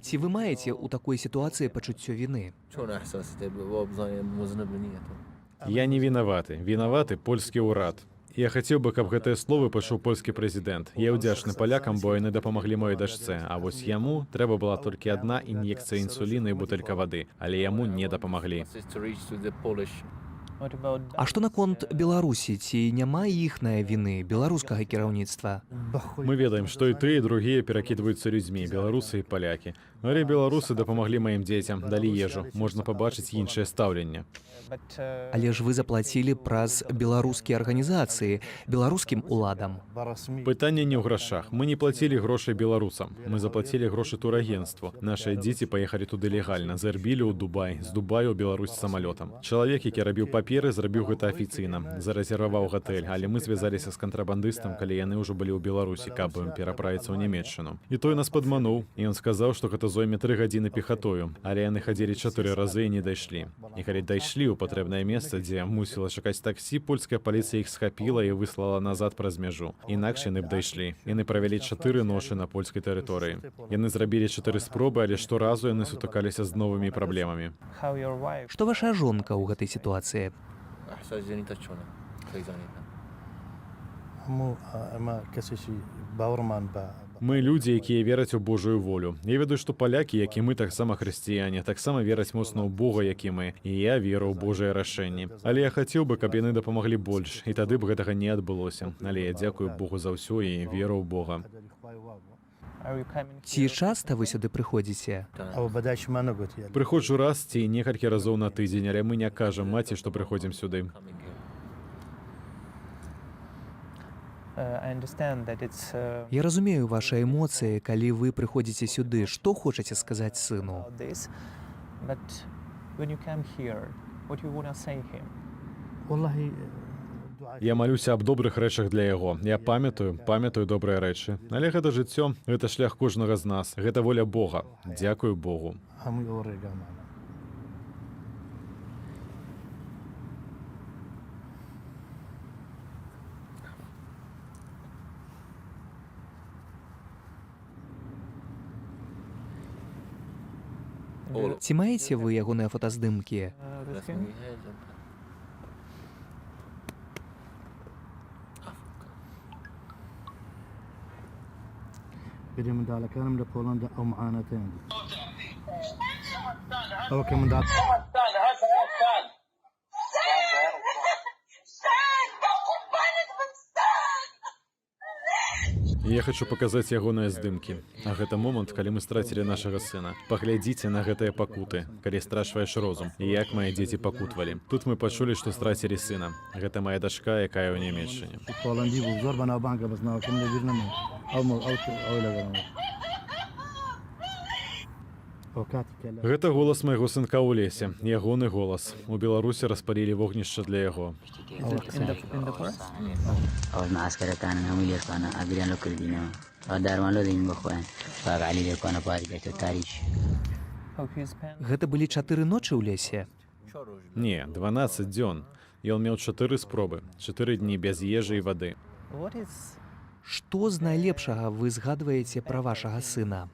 Ці вы маеце ў такой сітуацыі пачуццё віны? Я не вінаваты. Вінаваты польскі ўрад. Я хацеў бы, каб гэтыя словы пачуў польскі прэзідэнт. Я ўдзячны палякам, бо яны дапамаглі маёй дачцэ. А вось яму трэба была толькі адна ін'екцыя інсуліна і бутэлька вады. Але яму не дапамаглі. А што наконт Беларусі? Ці няма іхнае віны, беларускага кіраўніцтва? Мы ведаем, што і тыя, і другія перакідваюцца людзьмі, беларусы і палякі. Але беларусы дапамаглі маім дзецям, далі ежу. Можна пабачыць іншае стаўленне. Але ж вы заплацілі праз беларускія арганізацыі, беларускім уладам. Пытанне не ў грашах. Мы не плацілі грошай беларусам. Мы заплацілі грошы турагенцтву. Нашыя дзеці паехалі туды легальна, з Эрбілю ў Дубай, з Дубаю ў Беларусь самалётам. Чалавек, які рабіў паперы, зрабіў гэта афіцыйна, зарэзерваваў гатэль, але мы звязаліся з кантрабандыстам, калі яны ўжо былі ў Беларусі, каб пераправіцца ў Нямецчыну. І той нас падмануў, і ён сказаў, што гэта зойме 3 гадзіны пехатою, але яны хадзілі 4 разы і не дайшлі. І калі дайшлі ў патрэбнае месца, дзе мусіла чакаць таксі, польская паліцыя іх схапіла і выслала назад праз мяжу. Інакш яны б дайшлі. Яны правялі 4 ношы на польскай тэрыторыі. Яны зрабілі 4 спробы, але шторазу яны сутыкаліся з новымі праблемамі. Што ваша жонка ў гэтай сітуацыі? Мы людзі, якія вераць у Божую волю. Я ведаю, што палякі, як і мы, таксама хрысціяне, таксама вераць моцна ў Бога, як і мы. І я веру ў Божыя рашэнні. Але я хацеў бы, каб яны дапамаглі больш, і тады б гэтага не адбылося. Але я дзякую Богу за ўсё і веру ў Бога. Ці часта вы сюды прыходзіце? Прыходжу раз ці некалькі разоў на тыдзень, але мы не кажам маці, што прыходзім сюды. Я разумею ваши эмоцыі, калі вы прыходзіце сюды. Што хочаце сказаць сыну? Я малюся аб добрых рэчах для яго. Я памятаю добрыя рэчы. Але гэта жыццё, гэта шлях кожнага з нас. Гэта воля Бога. Дзякую Богу. Ці маеце вы ягоныя фотаздымкі? Я хочу паказаць ягоныя здымкі. А гэта момант, калі мы страцілі нашага сына. Паглядзіце на гэтыя пакуты, калі страчваеш розум. І як мае дзеці пакутвалі. Тут мы пачулі, што страцілі сына. Гэта мая дачка, якая ў Нямецчыне. Гэта голас майго сынка ў лесе. Ягоны голас. У Беларусі распалілі вогнішча для яго. Гэта былі 4 ночы ў лесе? Не, 12 дзён. Ён меў 4 спробы, 4 дні без ежы і вады. Што з найлепшага вы згадваеце пра вашага сына?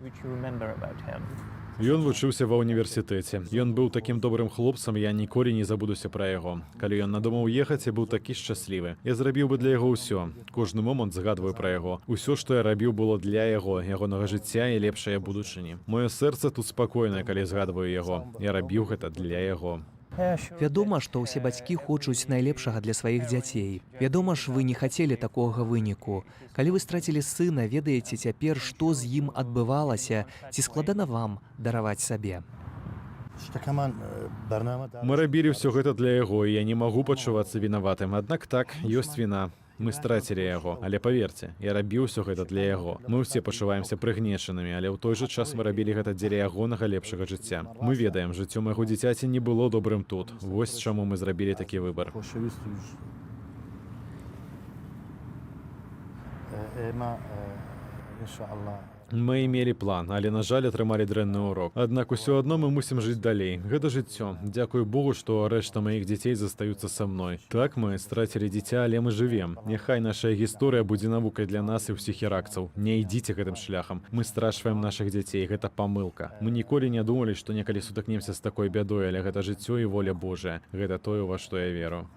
Ён вучыўся ва ўніверсітэце. Ён быў такім добрым хлопцам, я ніколі не забудуся пра яго. Калі ён надумаў ехаць, я быў такі шчаслівы. Я зрабіў бы для яго ўсё. Кожны момант згадваю пра яго. Усё, што я рабіў, было для яго, ягонага жыцця і лепшае будучыні. Маё сэрца тут спакойнае, калі згадваю яго. Я рабіў гэта для яго. Вядома, што ўсе бацькі хочуць найлепшага для сваіх дзяцей. Вядома ж, вы не хацелі такога выніку. Калі вы страцілі сына, ведаеце цяпер, што з ім адбывалася, ці складана вам дараваць сабе? Мы рабілі ўсё гэта для яго, і я не магу пачувацца вінаватым. Аднак так, ёсць віна. Мы страцілі яго, але паверце, я рабіў усё гэта для яго. Мы ўсе пачуваемся прыгнечанымі, але ў той жа час мы рабілі гэта дзеля ягонага лепшага жыцця. Мы ведаем, жыццё майго дзіцяці не было добрым тут. Вось чаму мы зрабілі такі выбар. Мы мелі план, але, на жаль, атрымалі дрэнны урок. Аднак усё адно мы мусім жыць далей. Гэта жыццё. Дзякуй Богу, што рэшта маіх дзяцей застаюцца са мной. Так, мы страцілі дзіця, але мы жывем. Няхай наша гісторыя будзе навукай для нас і ўсіх іракцаў. Не ідзіце гэтым шляхам. Мы страчваем нашых дзяцей. Гэта памылка. Мы ніколі не думалі, што некалі сутыкнемся з такой бядой, але гэта жыццё і воля Божая. Гэта тое, ва што я веру.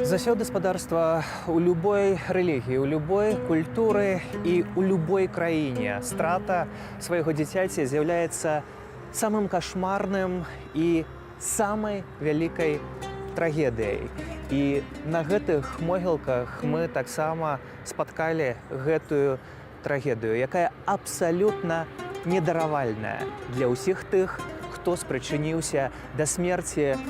Заўсёды гаспадарства у любой рэлігіі, у любой культуры і у любой краіне страта свайго дзіцяці з'яўляецца самым кашмарным і самай вялікай трагедыяй. І на гэтых могілках мы таксама спаткалі гэтую трагедыю, якая абсалютна недаравальная для ўсіх тых, хто спрычыніўся да смерці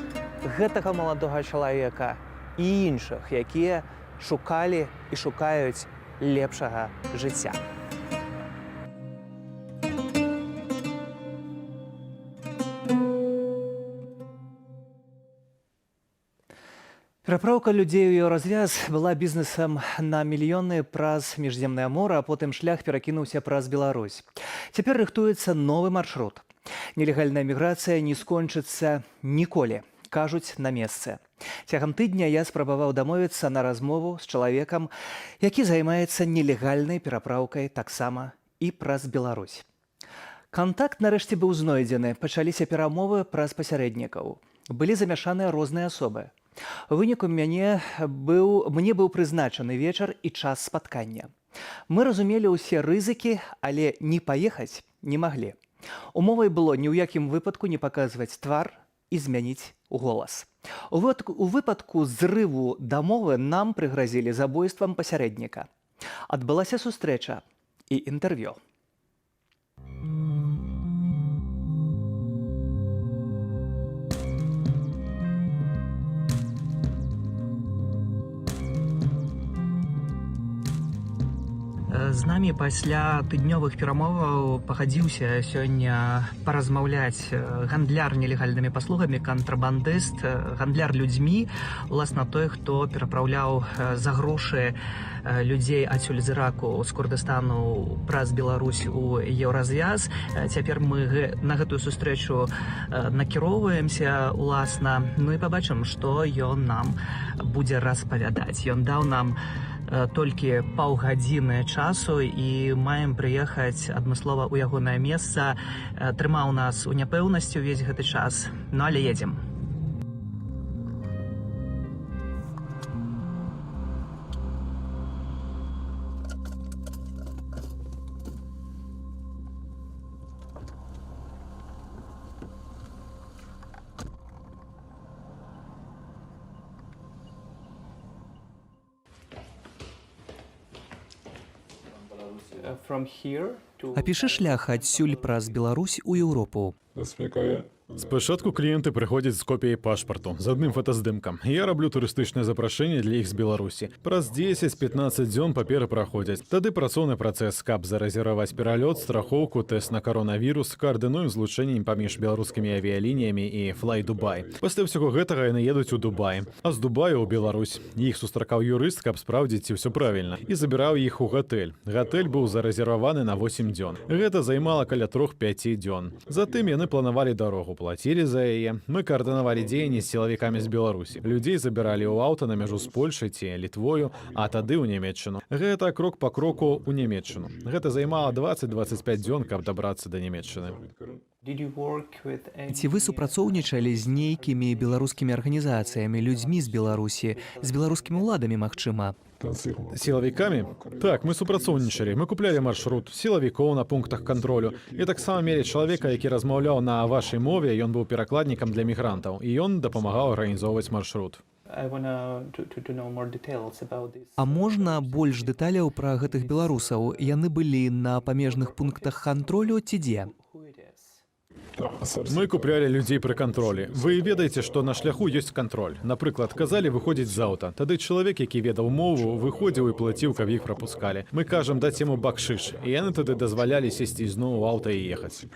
гэтага маладога чалавека і іншых, якія шукалі і шукаюць лепшага жыцця. Перапраўка людзей у Еўразвяз была бізнесам на мільёны праз міжземнае мора, а потым шлях перакінуўся праз Беларусь. Цяпер рыхтуецца новы маршрут. Нелегальная міграцыя не скончыцца ніколі, кажуць на месцы. Цягам тыдня я спрабаваў дамовіцца на размову з чалавекам, які займаецца нелегальнай перапраўкай таксама і праз Беларусь. Кантакт нарэшце быў знойдзены, пачаліся перамовы праз пасярэднікаў. Былі замяшаныя розныя асобы. У выніку мне быў прызначаны вечар і час спаткання. Мы разумелі ўсе рызыкі, але не паехаць не маглі. Умовай было ні ў якім выпадку не паказваць твар і змяніць голас. У выпадку зрыву дамовы нам прыгразілі забойствам пасярэдніка. Адбылася сустрэча і інтэрв'ю. З намі пасля тыднёвых перамоваў пагадзіўся сёння паразмаўляць гандляр нелегальнымі паслугамі, кантрабандыст, гандляр людзьмі, уласна той, хто перапраўляў за грошы людзей адсюль з Іраку, з Курдыстану праз Беларусь у Еўразвяз. Цяпер мы на гэтую сустрэчу накіроўваемся уласна, ну і пабачым, што ён нам будзе распавядаць. Ён даў нам толькі паўгадзіны часу і маем прыехаць адмыслова ў ягонае месца. Трымаў нас у няпэўнасці ўвесь гэты час, ну але едзем. Апішы шлях адсюль праз Беларусь у Еўропу. Спачатку кліенты прыходзяць з копіяй пашпарту, з адным фотаздымкам. Я раблю турыстычнае запрашэнне для іх з Беларусі. Праз 10-15 дзён паперы праходзяць. Тады працоўны працэс, каб зарэзерваваць пералёт, страхоўку, тэст на каронавірус, каардынуем злучэннем паміж беларускімі авіялініямі і Fly Dubai. Пасля ўсяго гэтага яны едуць у Дубай, а з Дубаю ў Беларусь. Іх сустракаў юрыст, каб спраўдзіць, ці ўсё правільна, і забіраў іх у гатэль. Гатэль быў зарэзерваваны на 8 дзён. Гэта займала каля 3-5 дзён. Затым яны планавалі дарогу, плацілі за яе. Мы каардынавалі дзеянні з сілавікамі з Беларусі. Людзей забіралі ў аўта на мяжу з Польшай ці Літвою, а тады ў Нямецчыну. Гэта крок па кроку ў Нямецчыну. Гэта займала 20-25 дзён, каб дабрацца да Нямецчыны. Ці вы супрацоўнічалі з нейкімі беларускімі арганізацыямі, людзьмі з Беларусі, з беларускімі ўладамі, магчыма? Сілавікамі? Так, мы супрацоўнічалі. Мы куплялі маршрут, сілавікоў на пунктах кантролю. І таксама мелі чалавека, які размаўляў на вашай мове, ён быў перакладнікам для мігрантаў, і ён дапамагаў арганізоўваць маршрут. I wanna to know more details about this. А можна больш дэталяў пра гэтых беларусаў? Яны былі на памежных пунктах кантролю ці дзе? Мы куплялі людзей пры кантролі. Вы ведаеце, што на шляху ёсць кантроль. Напрыклад, казалі выходзіць з аўта. Тады чалавек, які ведаў мову, выходзіў і плаціў, каб іх прапускалі. Мы кажам даць яму бакшыш, і яны тады дазвалялі сесці зноў у аўта і ехаць.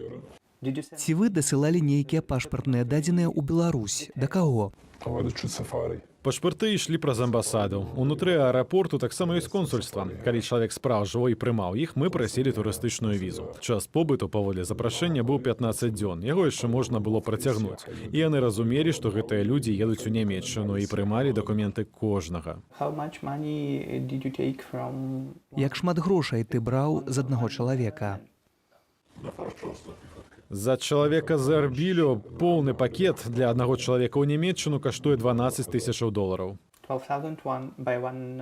Ці вы дасылалі нейкія пашпартныя дадзеныя ў Беларусь? Да каго? Пашпарты ішлі праз амбасаду. Унутры аэрапорту таксама ёсць консульства. Калі чалавек спраўджваў і прымаў іх, мы прасілі турыстычную візу. Час побыту паводле запрашэння быў 15 дзён. Яго яшчэ можна было працягнуць. І яны разумелі, што гэтыя людзі едуць у Нямецчыну і прымалі дакументы кожнага. How much money did you take from? Як шмат грошай ты браў з аднаго чалавека? За чалавека з Эрбілю поўны пакет для аднаго чалавека ў Нямецчыну каштуе $12 000. 12,000 by one.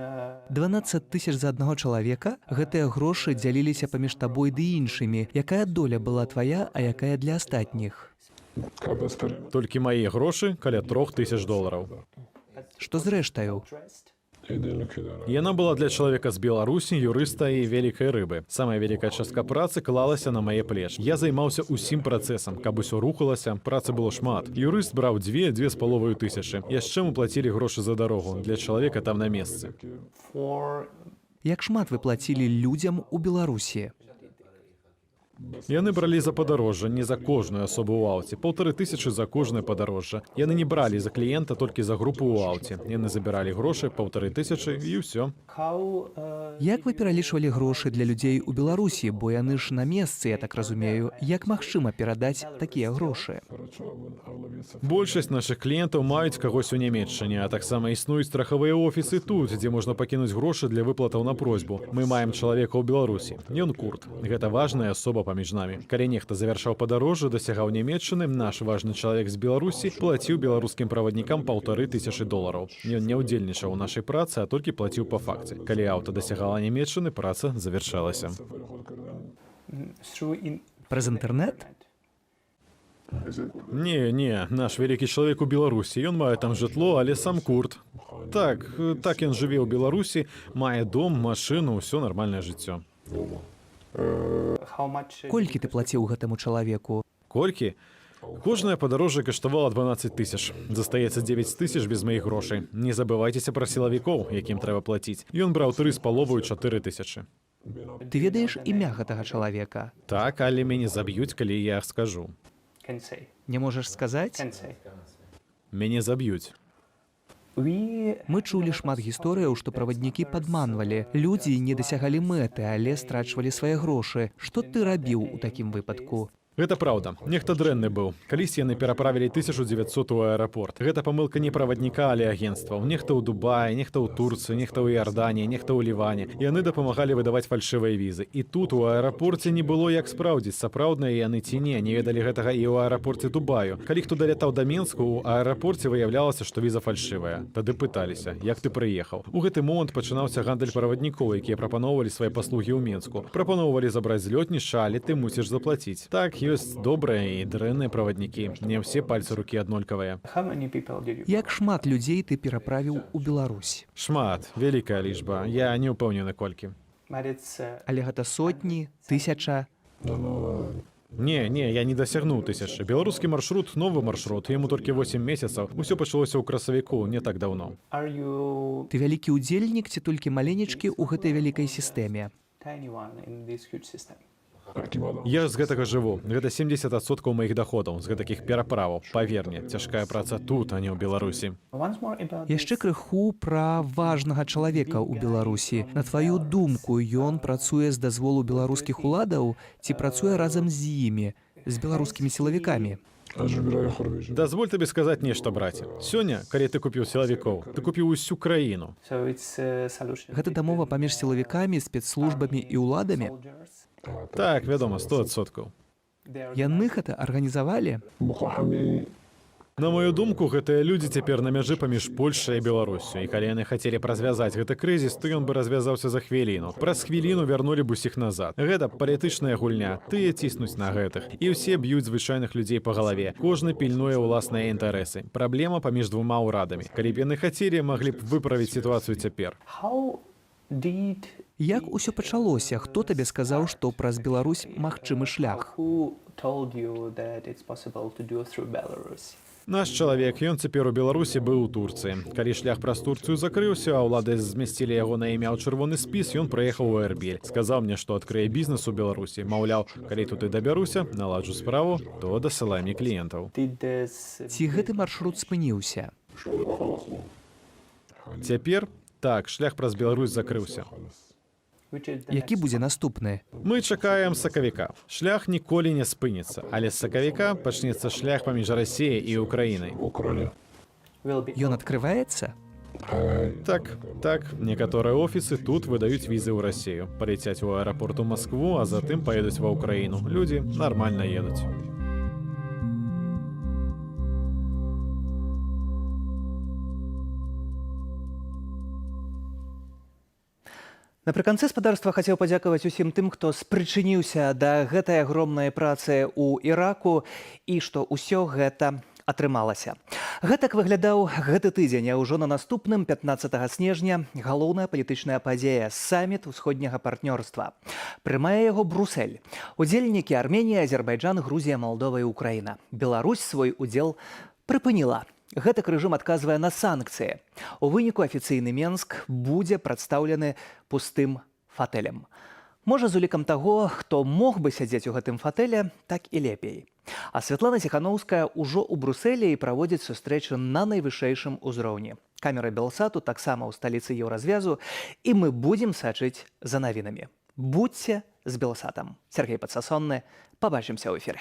12 000 за аднаго чалавека? Гэтыя грошы дзяліліся паміж табой ды іншымі. Якая доля была твая, а якая для астатніх? Толькі мае грошы каля $3000. Што з рэштаю? Яна была для чалавека з Беларусі, юрыста і вялікай рыбы. Самая вялікая частка працы клалася на мае плечы. Я займаўся ўсім працэсам, каб усё рухалася, працы было шмат. Юрыст браў 2-2,5 тысячы. Яшчэ мы плацілі грошы за дарогу для чалавека там на месцы. Як шмат вы плацілі людзям у Беларусі? Яны бралі за падарожжа, не за кожную асобу ў аўце. 1500 за кожнае падарожжа. Яны не бралі за кліента толькі за групу ў аўце. Яны забіралі грошы 1500 і ўсё. Як вы пералічвалі грошы для людзей у Беларусі, бо яны ж на месцы, я так разумею. Як магчыма перадаць такія грошы? Большасць нашых кліентаў маюць кагось у Нямецчыне, а таксама існуюць страхавыя офісы тут, дзе можна пакінуць грошы для выплатаў на просьбу. Мы маем чалавека ў Беларусі. Ён курд. Гэта важная асоба паміж намі. Калі нехта завяршаў падарожжа, дасягаў Нямецчыны, наш важны чалавек з Беларусі плаціў беларускім праваднікам $1500. Ён не ўдзельнічаў у нашай працы, а толькі плаціў па факце. Калі аўта дасягала Нямецчыны, праца завяршалася. Праз інтэрнэт? Не, наш вялікі чалавек у Беларусі. Ён мае там жытло, але сам курд. Так ён жыве ў Беларусі, мае дом, машыну, ўсё нармальнае жыццё. Колькі ты плаціў гэтаму чалавеку? Колькі? Кожнае падарожжа каштавала 12 000. Застаецца 9 000 без маіх грошай. Не забывайцеся пра сілавікоў, якім трэба плаціць. Ён браў 3,5-4 000. Ты ведаеш імя гэтага чалавека? Так, але мяне заб'юць, калі я скажу. Не можаш сказаць? Мяне заб'юць. Мы чулі шмат гісторыяў, што праваднікі падманвалі. Людзі не дасягалі мэты, але страчвалі свае грошы. Што ты рабіў у такім выпадку? Гэта праўда. Нехта дрэнны быў. Калісьці яны пераправілі 1900 у аэрапорт. Гэта памылка не правадніка, але агенцтваў. Нехта ў Дубаі, нехта ў Турцыі, нехта ў Іорданіі, нехта ў Ліване. Яны дапамагалі выдаваць фальшывыя візы. І тут у аэрапорце не было як спраўдзіць, сапраўдныя яны ці не. Не ведалі гэтага і ў аэрапорце Дубаю. Калі хто далятаў да Менску, у аэрапорце выяўлялася, што віза фальшывая. Тады пыталіся, як ты прыехаў. У гэты момант пачынаўся гандаль праваднікоў, якія прапаноўвалі свае паслугі ў Менску. Прапаноўвалі забраць з лётнішча, але ты мусіш заплаціць. Так, ёсць добрыя і дрэнныя праваднікі. Не ўсе пальцы рукі аднолькавыя. Як шмат людзей ты пераправіў у Беларусь? Шмат, вялікая лічба. Я не ўпэўнены колькі. Але гэта сотні, 1000? Не, я не дасягнуў 1000. Беларускі маршрут, новы маршрут, яму толькі 8 месяцаў. Усё пачалося ў красавіку не так даўно. Ты вялікі ўдзельнік ці толькі маленечкі ў гэтай вялікай сістэме? Я з гэтага жыву. Гэта 70% маіх доходаў з гэтакіх пераправаў. Паверне, цяжкая праца тут, а не ў Беларусі. Яшчэ крыху пра важнага чалавека ў Беларусі. На тваю думку, ён працуе з дазволу беларускіх уладаў ці працуе разам з імі, з беларускімі сілавікамі? Дазволь табе сказаць нешта, браце. Сёння, калі ты купіў сілавікоў, ты купіў усю краіну. Гэта дамова паміж сілавікамі, спецслужбамі і ўладамі? Так, вядома, 100%. Яны гэта арганізавалі? На мою думку, гэтыя людзі цяпер на мяжы паміж Польшай і Беларусю. І калі яны хацелі б развязаць гэты крызіс, то ён бы развязаўся за хвіліну. Праз хвіліну вярнулі б усіх назад. Гэта палітычная гульня. Тыя ціснуць на гэтых. І ўсе б'юць звычайных людзей па галаве. Кожны пільнуе ўласныя інтарэсы. Праблема паміж двума ўрадамі. Калі б яны хацелі, маглі б выправіць сітуацыю цяпер. Як усё пачалося? Хто табе сказаў, што праз Беларусь магчымы шлях? Наш чалавек, ён цяпер у Беларусі быў у Турцыі. Калі шлях праз Турцыю закрыўся, а ўлады змясцілі яго на імя ў чырвоны спіс, ён прыехаў у Эрбіль. Сказаў мне, што адкрые бізнес у Беларусі. Маўляў, калі тут і дабяруся, наладжу справу, то дасылай мне кліентаў. Ці гэты маршрут спыніўся? Цяпер, так, шлях праз Беларусь закрыўся. Які будзе наступны? Мы чакаем сакавіка. Шлях ніколі не спыніцца, але з сакавіка пачнецца шлях паміж Расіяй і Украінай. Ён адкрываецца? Так, некаторыя офісы тут выдаюць візы ў Расію. Паляцяць у аэрапорт у Маскву, а затым паедуць ва Ўкраіну. Людзі нармальна едуць. Напрыканцы спадарства хацеў падзякаваць усім тым, хто спрычыніўся да гэтай агромнай працы ў Іраку і што ўсё гэта атрымалася. Гэтак выглядаў гэты тыдзень, а ўжо на наступным 15 снежня галоўная палітычная падзея саміт усходняга партнёрства. Прымае яго Брусэль. Удзельнікі Арменія, Азербайджан, Грузія, Малдова і Украіна. Беларусь свой удзел прыпыніла. Гэтак рэжым адказвае на санкцыі. У выніку афіцыйны Менск будзе прадстаўлены пустым фатэлем. Можа, з улікам таго, хто мог бы сядзець у гэтым фатэле, так і лепей. А Святлана Ціханаўская ўжо ў Брусэлі і праводзіць сустрэчу на найвышэйшым узроўні. Камера Белсату таксама ў сталіцы Еўразвязу, і мы будзем сачыць за навінамі. Будзьце з Белсатам. Сергей Падсасонны. Пабачымся ў эфіры.